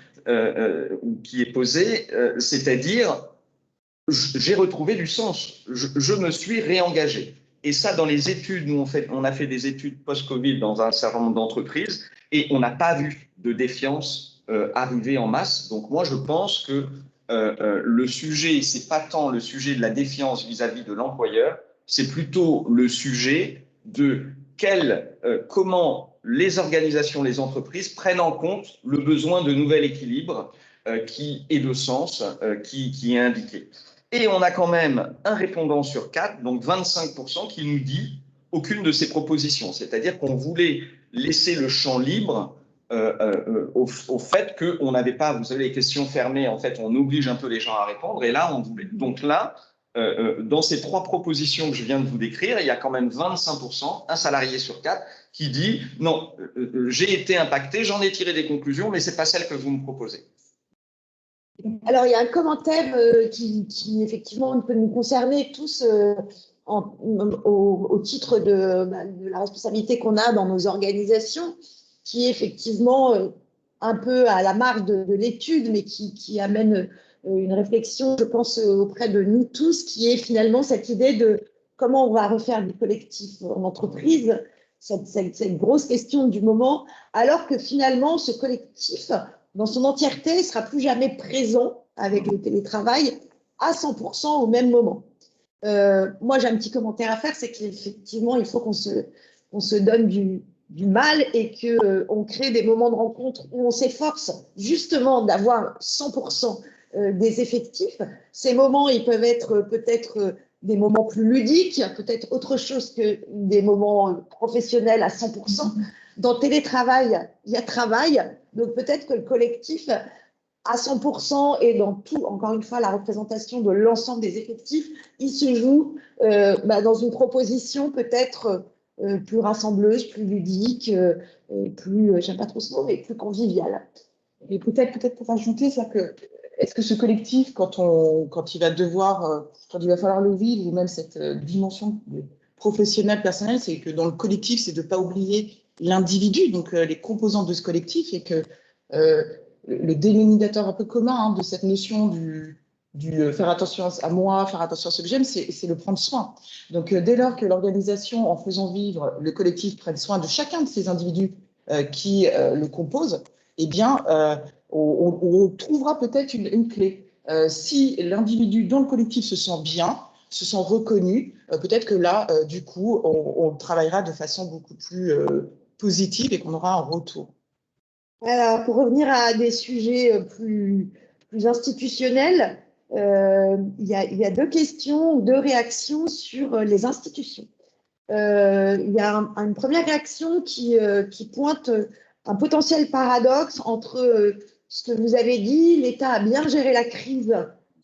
ou qui est posée, c'est-à-dire j'ai retrouvé du sens, je me suis réengagé. Et ça, dans les études, nous on a fait des études post-Covid dans un certain nombre d'entreprises et on n'a pas vu de défiance arriver en masse. Donc moi, je pense que le sujet, c'est pas tant le sujet de la défiance vis-à-vis de l'employeur, c'est plutôt le sujet de comment les organisations, les entreprises prennent en compte le besoin de nouvel équilibre et de sens qui est indiqué. Et on a quand même un répondant sur 4, donc 25%, qui nous dit aucune de ces propositions. C'est-à-dire qu'on voulait laisser le champ libre au fait qu'on n'avait pas, vous savez, les questions fermées, en fait, on oblige un peu les gens à répondre. Et là, on voulait. Donc là, dans ces 3 propositions que je viens de vous décrire, il y a quand même 25%, un salarié sur 4, qui dit non, j'ai été impacté, j'en ai tiré des conclusions, mais ce n'est pas celle que vous me proposez. Alors, il y a un commentaire qui effectivement peut nous concerner tous au titre de la responsabilité qu'on a dans nos organisations, qui est effectivement un peu à la marge de l'étude, mais qui amène une réflexion, je pense, auprès de nous tous, qui est finalement cette idée de comment on va refaire du collectif en entreprise, cette grosse question du moment, alors que finalement, ce collectif, dans son entièreté, ne sera plus jamais présent avec le télétravail à 100% au même moment. Moi, j'ai un petit commentaire à faire, c'est qu'effectivement, il faut qu'on se donne du mal et qu'on crée des moments de rencontre où on s'efforce justement d'avoir 100% des effectifs. Ces moments, ils peuvent être peut-être des moments plus ludiques, peut-être autre chose que des moments professionnels à 100%. Dans télétravail, il y a travail, donc peut-être que le collectif à 100% et dans tout, encore une fois, la représentation de l'ensemble des effectifs, il se joue dans une proposition peut-être plus rassembleuse, plus ludique, plus, j'aime pas trop ce mot, mais plus conviviale. Et peut-être pour ajouter, c'est que est-ce que ce collectif, quand il va falloir le vivre, ou même cette dimension professionnelle, personnelle, c'est que dans le collectif, c'est de ne pas oublier l'individu, donc les composants de ce collectif, et que le dénominateur un peu commun de cette notion du faire attention à moi, faire attention à ce que j'aime, c'est le prendre soin. Donc, dès lors que l'organisation, en faisant vivre le collectif, prenne soin de chacun de ces individus qui le composent, eh bien, on trouvera peut-être une clé. Si l'individu dans le collectif se sent bien, se sent reconnu, peut-être que là, du coup, on travaillera de façon beaucoup plus positive et qu'on aura un retour. Alors, pour revenir à des sujets plus institutionnels, il y a deux questions, deux réactions sur les institutions. Il y a une première réaction qui pointe un potentiel paradoxe entre ce que vous avez dit, l'État a bien géré la crise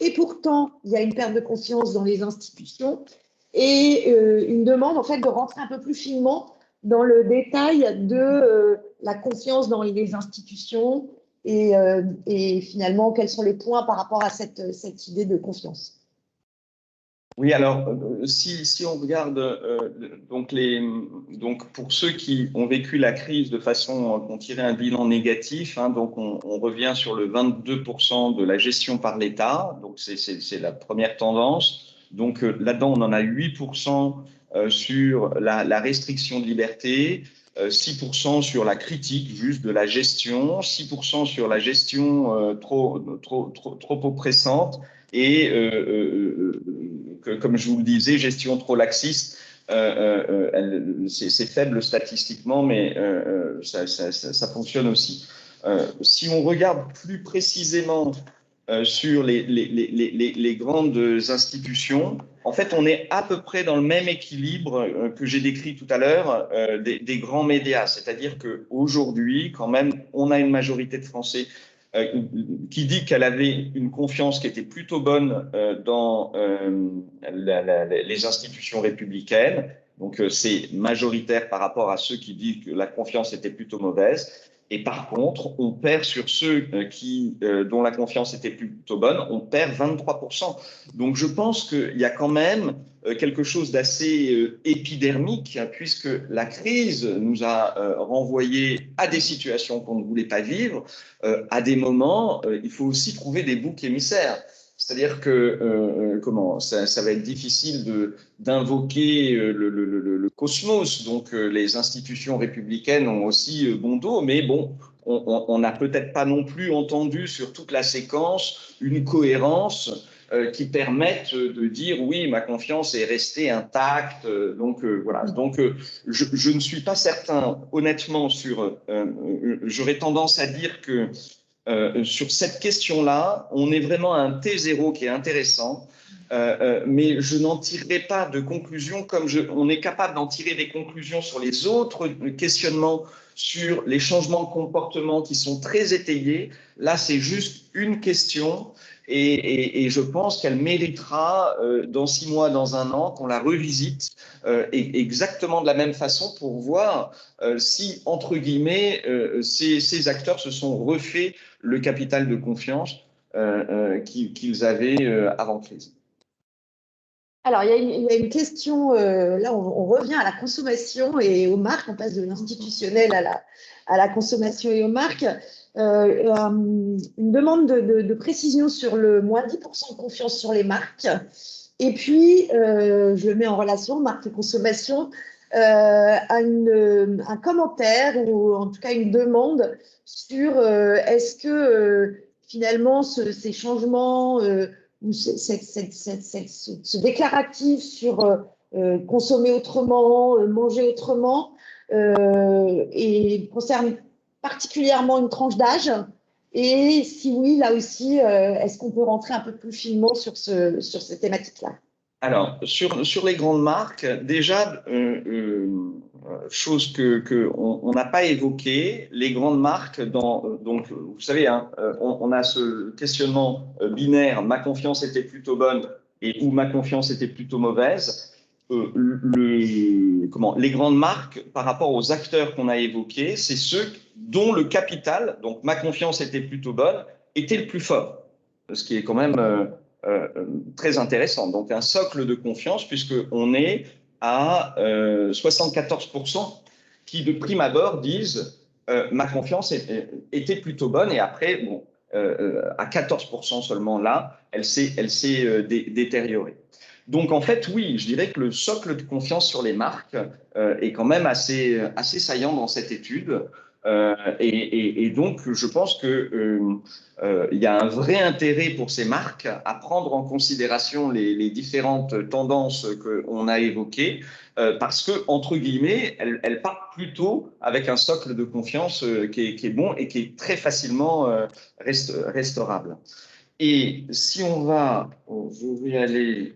et pourtant il y a une perte de confiance dans les institutions et une demande en fait de rentrer un peu plus finement dans le détail de la confiance dans les institutions et finalement quels sont les points par rapport à cette idée de confiance. Oui, alors, si on regarde, donc pour ceux qui ont vécu la crise de façon, ont tiré un bilan négatif, hein, donc on revient sur le 22% de la gestion par l'État, donc c'est la première tendance. Donc là-dedans, on en a 8% sur la restriction de liberté, 6% sur la critique juste de la gestion, 6% sur la gestion trop oppressante et comme je vous le disais, gestion trop laxiste, c'est faible statistiquement, mais ça fonctionne aussi. Si on regarde plus précisément sur les grandes institutions, en fait, on est à peu près dans le même équilibre que j'ai décrit tout à l'heure des grands médias. C'est-à-dire qu'aujourd'hui, quand même, on a une majorité de Français qui dit qu'elle avait une confiance qui était plutôt bonne dans les institutions républicaines. Donc, c'est majoritaire par rapport à ceux qui disent que la confiance était plutôt mauvaise. Et par contre, on perd sur ceux dont la confiance était plutôt bonne, on perd 23%. Donc, je pense qu'il y a quand même quelque chose d'assez épidermique, hein, puisque la crise nous a renvoyé à des situations qu'on ne voulait pas vivre. À des moments, il faut aussi trouver des boucs émissaires. C'est-à-dire que ça va être difficile d'invoquer le cosmos. Donc, les institutions républicaines ont aussi bon dos, mais bon, on n'a peut-être pas non plus entendu sur toute la séquence une cohérence qui permette de dire oui, ma confiance est restée intacte. Donc, voilà. Donc, je ne suis pas certain, honnêtement, j'aurais tendance à dire que sur cette question-là, on est vraiment à un T0 qui est intéressant, mais je n'en tirerai pas de conclusion comme on est capable d'en tirer des conclusions sur les autres questionnements, sur les changements de comportement qui sont très étayés. Là, c'est juste une question et je pense qu'elle méritera dans 6 mois, dans 1 an, qu'on la revisite exactement de la même façon pour voir si, entre guillemets, ces acteurs se sont refaits le capital de confiance qu'ils avaient avant crise. Alors, il y a une question, là on revient à la consommation et aux marques, on passe de l'institutionnel à la consommation et aux marques. Une demande de précision sur le moins 10% de confiance sur les marques. Et puis, je le mets en relation, marque et consommation, à un commentaire ou en tout cas une demande sur est-ce que finalement ces changements ou ce déclaratif sur consommer autrement, manger autrement, et concerne particulièrement une tranche d'âge. Et si oui, là aussi, est-ce qu'on peut rentrer un peu plus finement sur ces thématiques-là? Alors, sur les grandes marques, déjà, chose qu'on n'a pas évoquée, les grandes marques, donc vous savez, hein, on a ce questionnement binaire, ma confiance était plutôt bonne ou ma confiance était plutôt mauvaise. Les grandes marques, par rapport aux acteurs qu'on a évoqués, c'est ceux dont le capital, donc ma confiance était plutôt bonne, était le plus fort. Ce qui est quand même très intéressant. Donc, un socle de confiance, puisqu'on est à 74% qui, de prime abord, disent ma confiance était plutôt bonne. Et après, bon, à 14% seulement là, elle s'est détériorée. Donc en fait, oui, je dirais que le socle de confiance sur les marques est quand même assez saillant dans cette étude. Et donc, je pense qu'il y a un vrai intérêt pour ces marques à prendre en considération les différentes tendances qu'on a évoquées, parce que, entre guillemets, elles partent plutôt avec un socle de confiance qui est bon et qui est très facilement restaurable. Et si on va, je vais aller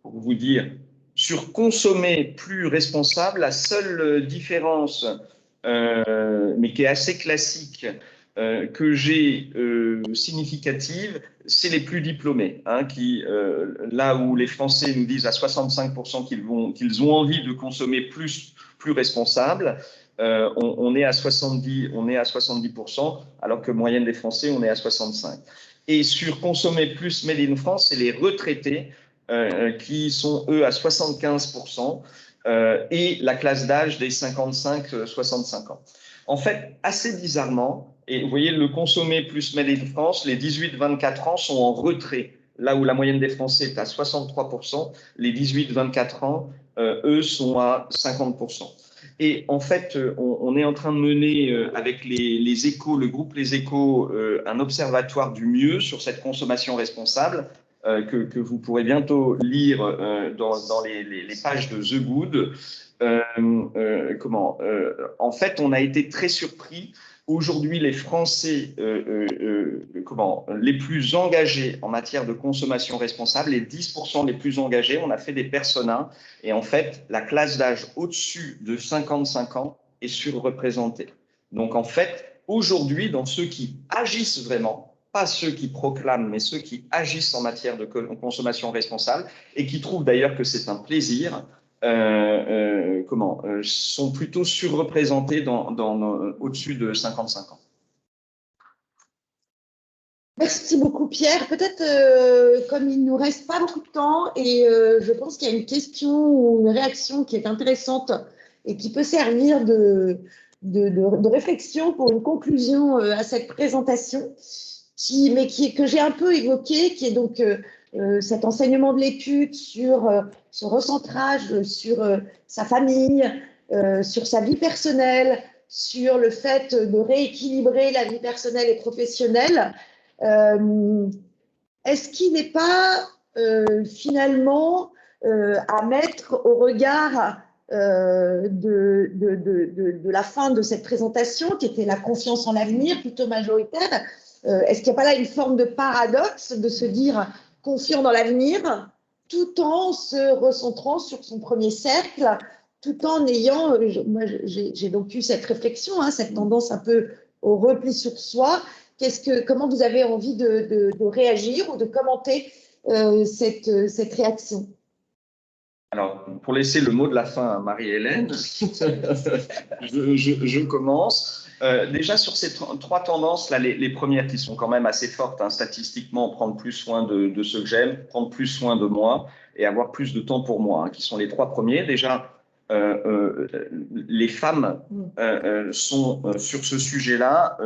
pour vous dire, sur consommer plus responsable, la seule différence, mais qui est assez classique, que j'ai significative, c'est les plus diplômés, hein, qui, là où les Français nous disent à 65% qu'ils ont envie de consommer plus responsable, on est à 70%, alors que moyenne des Français, on est à 65%. Et sur consommer plus Made in France, c'est les retraités qui sont, eux, à 75%, et la classe d'âge des 55-65 ans. En fait, assez bizarrement, et vous voyez, le consommer plus Made in France, les 18-24 ans sont en retrait. Là où la moyenne des Français est à 63%, les 18-24 ans, eux, sont à 50%. Et en fait, on est en train de mener avec les Échos, le groupe Les Échos, un observatoire du mieux sur cette consommation responsable que vous pourrez bientôt lire dans les pages de The Good. En fait, on a été très surpris. Aujourd'hui, les Français les plus engagés en matière de consommation responsable, les 10% les plus engagés, on a fait des personas, et en fait, la classe d'âge au-dessus de 55 ans est surreprésentée. Donc, en fait, aujourd'hui, dans ceux qui agissent vraiment, pas ceux qui proclament, mais ceux qui agissent en matière de consommation responsable, et qui trouvent d'ailleurs que c'est un plaisir, sont plutôt surreprésentés au-dessus de 55 ans. Merci beaucoup, Pierre. Peut-être, comme il ne nous reste pas beaucoup de temps, et je pense qu'il y a une question ou une réaction qui est intéressante et qui peut servir de réflexion pour une conclusion à cette présentation, que j'ai un peu évoquée, qui est donc cet enseignement de l'étude sur ce recentrage sur sa famille, sur sa vie personnelle, sur le fait de rééquilibrer la vie personnelle et professionnelle. Est-ce qu'il n'est pas finalement à mettre au regard de la fin de cette présentation, qui était la confiance en l'avenir plutôt majoritaire, est-ce qu'il n'y a pas là une forme de paradoxe de se dire confiant dans l'avenir tout en se recentrant sur son premier cercle, tout en ayant, moi j'ai donc eu cette réflexion, hein, cette tendance un peu au repli sur soi. Comment vous avez envie de réagir ou de commenter cette réaction? Alors, pour laisser le mot de la fin à Marie-Hélène, je commence. Déjà, sur ces trois tendances, là, les premières qui sont quand même assez fortes, hein, statistiquement, prendre plus soin de ceux que j'aime, prendre plus soin de moi et avoir plus de temps pour moi, hein, qui sont les trois premiers. Déjà, les femmes sont sur ce sujet-là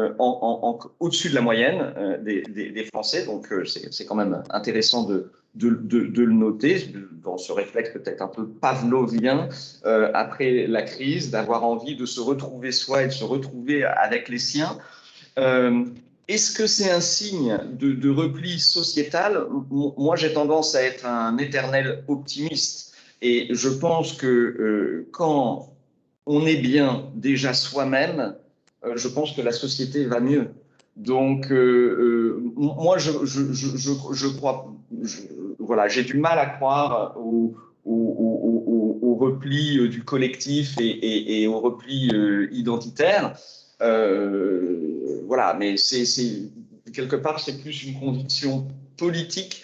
au-dessus de la moyenne des Français, donc c'est quand même intéressant de le noter, dans ce réflexe peut-être un peu pavlovien après la crise, d'avoir envie de se retrouver soi et de se retrouver avec les siens. Est-ce que c'est un signe de repli sociétal? Moi, j'ai tendance à être un éternel optimiste. Et je pense que quand on est bien déjà soi-même, je pense que la société va mieux. Donc, moi, je crois, voilà, j'ai du mal à croire au repli du collectif et au repli identitaire. Voilà, mais quelque part, c'est plus une conviction politique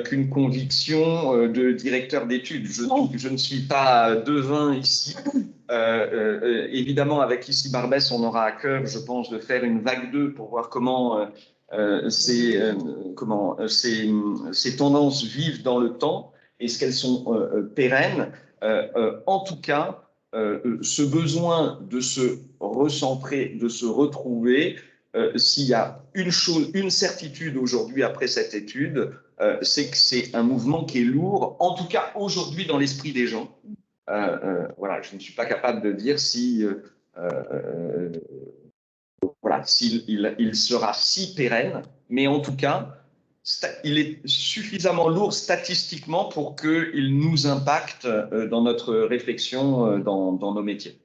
qu'une conviction de directeur d'études. Je ne suis pas devin ici. Évidemment, avec Ici Barbès, on aura à cœur, je pense, de faire une vague 2 pour voir comment ces tendances vivent dans le temps. Est-ce qu'elles sont pérennes? En tout cas, ce besoin de se recentrer, de se retrouver, s'il y a une certitude aujourd'hui après cette étude, c'est que c'est un mouvement qui est lourd, en tout cas aujourd'hui dans l'esprit des gens. Voilà, je ne suis pas capable de dire si voilà, s'il sera si pérenne, mais en tout cas, il est suffisamment lourd statistiquement pour qu'il nous impacte dans notre réflexion dans nos métiers.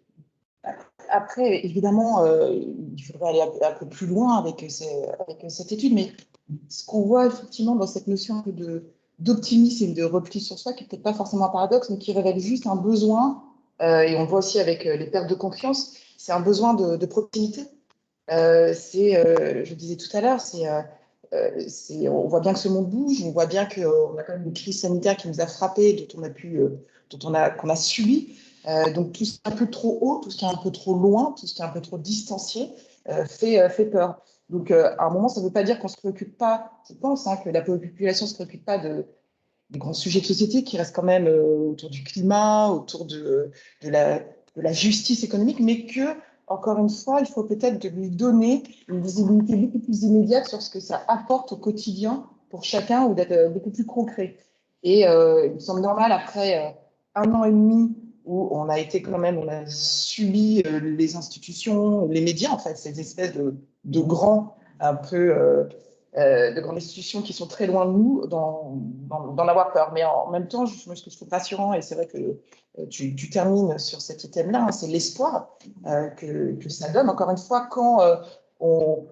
Après, évidemment, il faudrait aller un peu plus loin avec cette étude, mais ce qu'on voit effectivement dans cette notion d'optimisme et de repli sur soi, qui n'est peut-être pas forcément un paradoxe, mais qui révèle juste un besoin, et on le voit aussi avec les pertes de confiance, c'est un besoin de proximité. Je disais tout à l'heure, on voit bien que ce monde bouge, on voit bien qu'on a quand même une crise sanitaire qui nous a frappés, qu'on a subi. Donc tout ce qui est un peu trop haut, tout ce qui est un peu trop loin, tout ce qui est un peu trop distancié fait peur. Donc à un moment, ça ne veut pas dire qu'on ne se préoccupe pas, je pense, que la population ne se préoccupe pas des grands sujets de société qui restent quand même autour du climat, autour de la justice économique, mais que, encore une fois, il faut peut-être lui donner une visibilité beaucoup plus immédiate sur ce que ça apporte au quotidien pour chacun, ou d'être beaucoup plus concret. Et il me semble normal, après 1 an et demi, où on a subi les institutions, les médias, en fait, ces espèces de grands, un peu, de grandes institutions qui sont très loin de nous, d'en avoir peur. Mais en même temps, ce que je trouve rassurant, et c'est vrai que tu termines sur cet item-là, c'est l'espoir que ça donne, encore une fois, quand on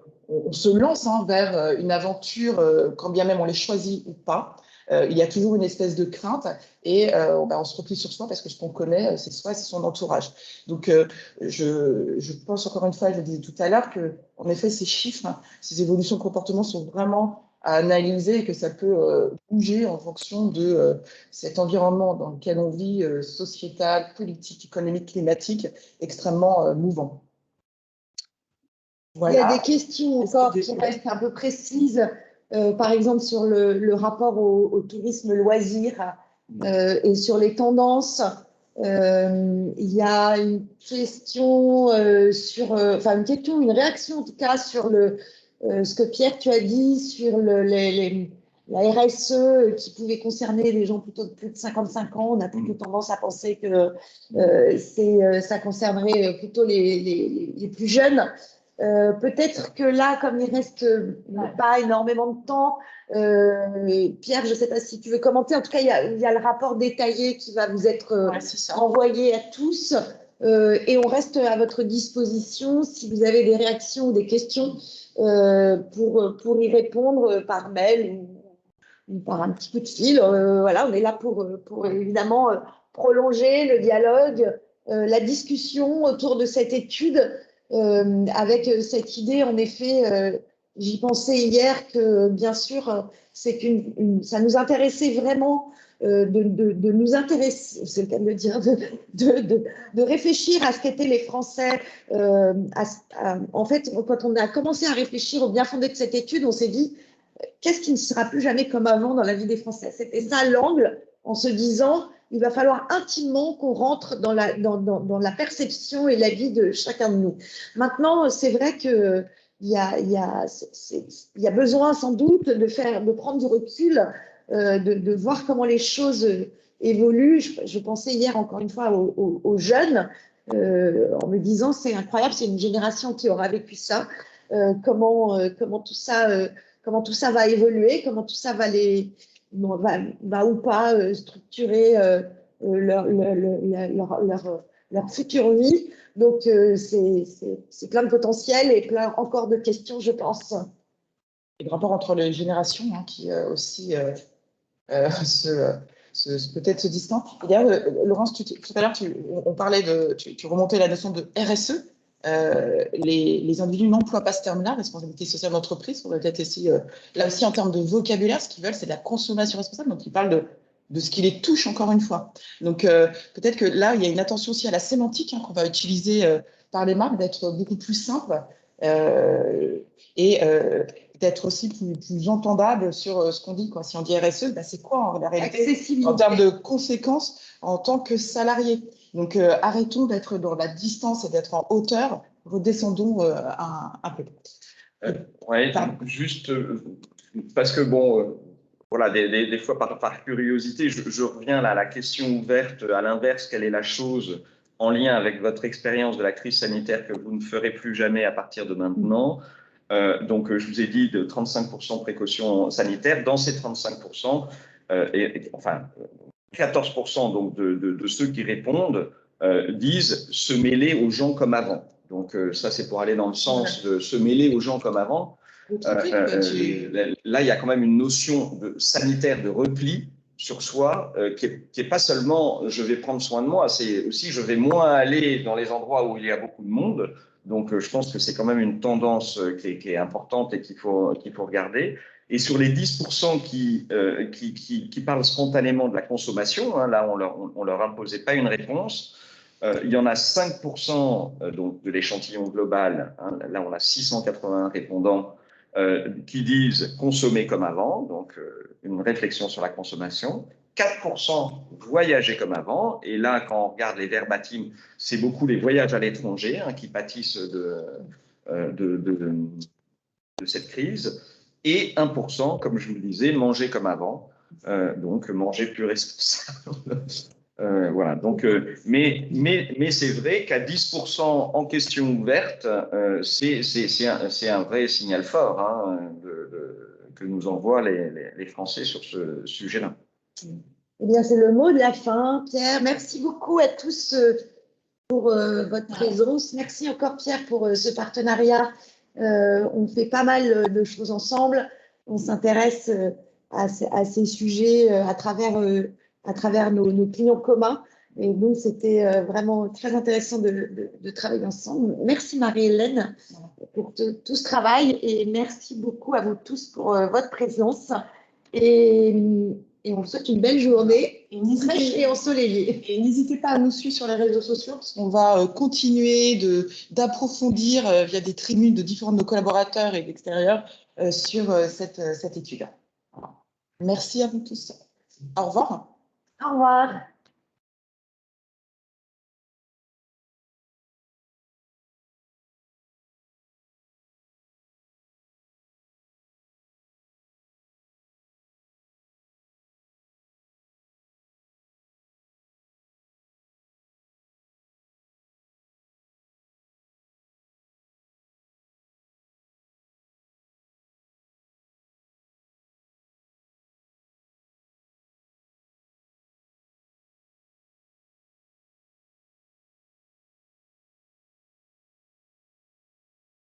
se lance vers une aventure, quand bien même on les choisit ou pas. Il y a toujours une espèce de crainte et on se replie sur soi parce que ce qu'on connaît, c'est soi et c'est son entourage. Donc, je pense encore une fois, je le disais tout à l'heure, qu'en effet, ces chiffres, ces évolutions de comportement sont vraiment à analyser et que ça peut bouger en fonction de cet environnement dans lequel on vit, sociétal, politique, économique, climatique, extrêmement mouvant. Voilà. Il y a des questions encore qui restent un peu précises. Par exemple, sur le rapport au tourisme loisir et sur les tendances. Il y a une question une réaction en tout cas sur ce que Pierre, tu as dit sur la RSE qui pouvait concerner les gens plutôt de plus de 55 ans. On a plutôt tendance à penser que ça concernerait plutôt les plus jeunes. Peut-être que là, comme il reste pas énormément de temps, Pierre, je ne sais pas si tu veux commenter. En tout cas, il y a le rapport détaillé qui va vous être envoyé à tous. Et on reste à votre disposition si vous avez des réactions ou des questions pour y répondre par mail ou par un petit coup de fil. Voilà, on est là pour évidemment prolonger le dialogue, la discussion autour de cette étude. Avec cette idée, en effet, j'y pensais hier que, bien sûr, ça nous intéressait vraiment de nous intéresser, c'est le cas de le dire, de réfléchir à ce qu'étaient les Français. En fait, quand on a commencé à réfléchir au bien fondé de cette étude, on s'est dit, qu'est-ce qui ne sera plus jamais comme avant dans la vie des Français? C'était ça l'angle, en se disant, il va falloir intimement qu'on rentre dans la perception et la vie de chacun de nous. Maintenant, c'est vrai qu'il y a besoin sans doute de prendre du recul, de voir comment les choses évoluent. Je pensais hier encore une fois aux jeunes, en me disant c'est incroyable, c'est une génération qui aura vécu ça. Comment tout ça va évoluer, comment tout ça va ou pas structurer leur future vie. Donc, c'est plein de potentiel et plein encore de questions, je pense. Et le rapport entre les générations qui aussi peut-être se distend. D'ailleurs, Laurence, tout à l'heure, on parlait tu remontais la notion de RSE. Les individus n'emploient pas ce terme-là, responsabilité sociale d'entreprise. On va peut-être essayer, là aussi en termes de vocabulaire, ce qu'ils veulent, c'est de la consommation responsable. Donc, ils parlent de ce qui les touche encore une fois. Donc, peut-être que là, il y a une attention aussi à la sémantique qu'on va utiliser par les marques, d'être beaucoup plus simple et d'être aussi plus entendable sur ce qu'on dit. Si on dit RSE, c'est quoi en la réalité en termes de conséquences en tant que salarié? Donc, arrêtons d'être dans la distance et d'être en hauteur, redescendons un peu. Ouais, juste parce que bon, voilà, des fois par curiosité, je reviens là à la question ouverte, à l'inverse, quelle est la chose en lien avec votre expérience de la crise sanitaire que vous ne ferez plus jamais à partir de maintenant. Donc, je vous ai dit de 35% de précautions sanitaires. Dans ces 35%, enfin, 14% donc de ceux qui répondent disent se mêler aux gens comme avant. Donc, ça, c'est pour aller dans le sens de se mêler aux gens comme avant. Là, il y a quand même une notion sanitaire de repli sur soi qui est pas seulement je vais prendre soin de moi, c'est aussi je vais moins aller dans les endroits où il y a beaucoup de monde. Donc, je pense que c'est quand même une tendance qui est importante et qu'il faut regarder. Et sur les 10% qui parlent spontanément de la consommation, hein, là, on leur imposait pas une réponse. Il y en a 5% donc de l'échantillon global. Hein, là, on a 681 répondants qui disent consommer comme avant, donc une réflexion sur la consommation. 4% voyager comme avant. Et là, quand on regarde les verbatims, c'est beaucoup les voyages à l'étranger hein, qui pâtissent de cette crise. Et 1%, comme je vous le disais, manger comme avant. Donc, manger plus responsable. Voilà. Donc, mais c'est vrai qu'à 10% en question ouverte, c'est un vrai signal fort hein, que nous envoient les Français sur ce sujet-là. Eh bien, c'est le mot de la fin. Pierre, merci beaucoup à tous pour votre présence. Merci encore, Pierre, pour ce partenariat. On fait pas mal de choses ensemble. On s'intéresse à ces sujets à travers nos clients communs. Et donc, c'était vraiment très intéressant de travailler ensemble. Merci Marie-Hélène pour tout ce travail et merci beaucoup à vous tous pour votre présence. Et on vous souhaite une belle journée, fraîche et ensoleillée. Et n'hésitez pas à nous suivre sur les réseaux sociaux parce qu'on va continuer d'approfondir via des tribunes de différents de nos collaborateurs et d'extérieur sur cette étude. Merci à vous tous. Au revoir. Au revoir.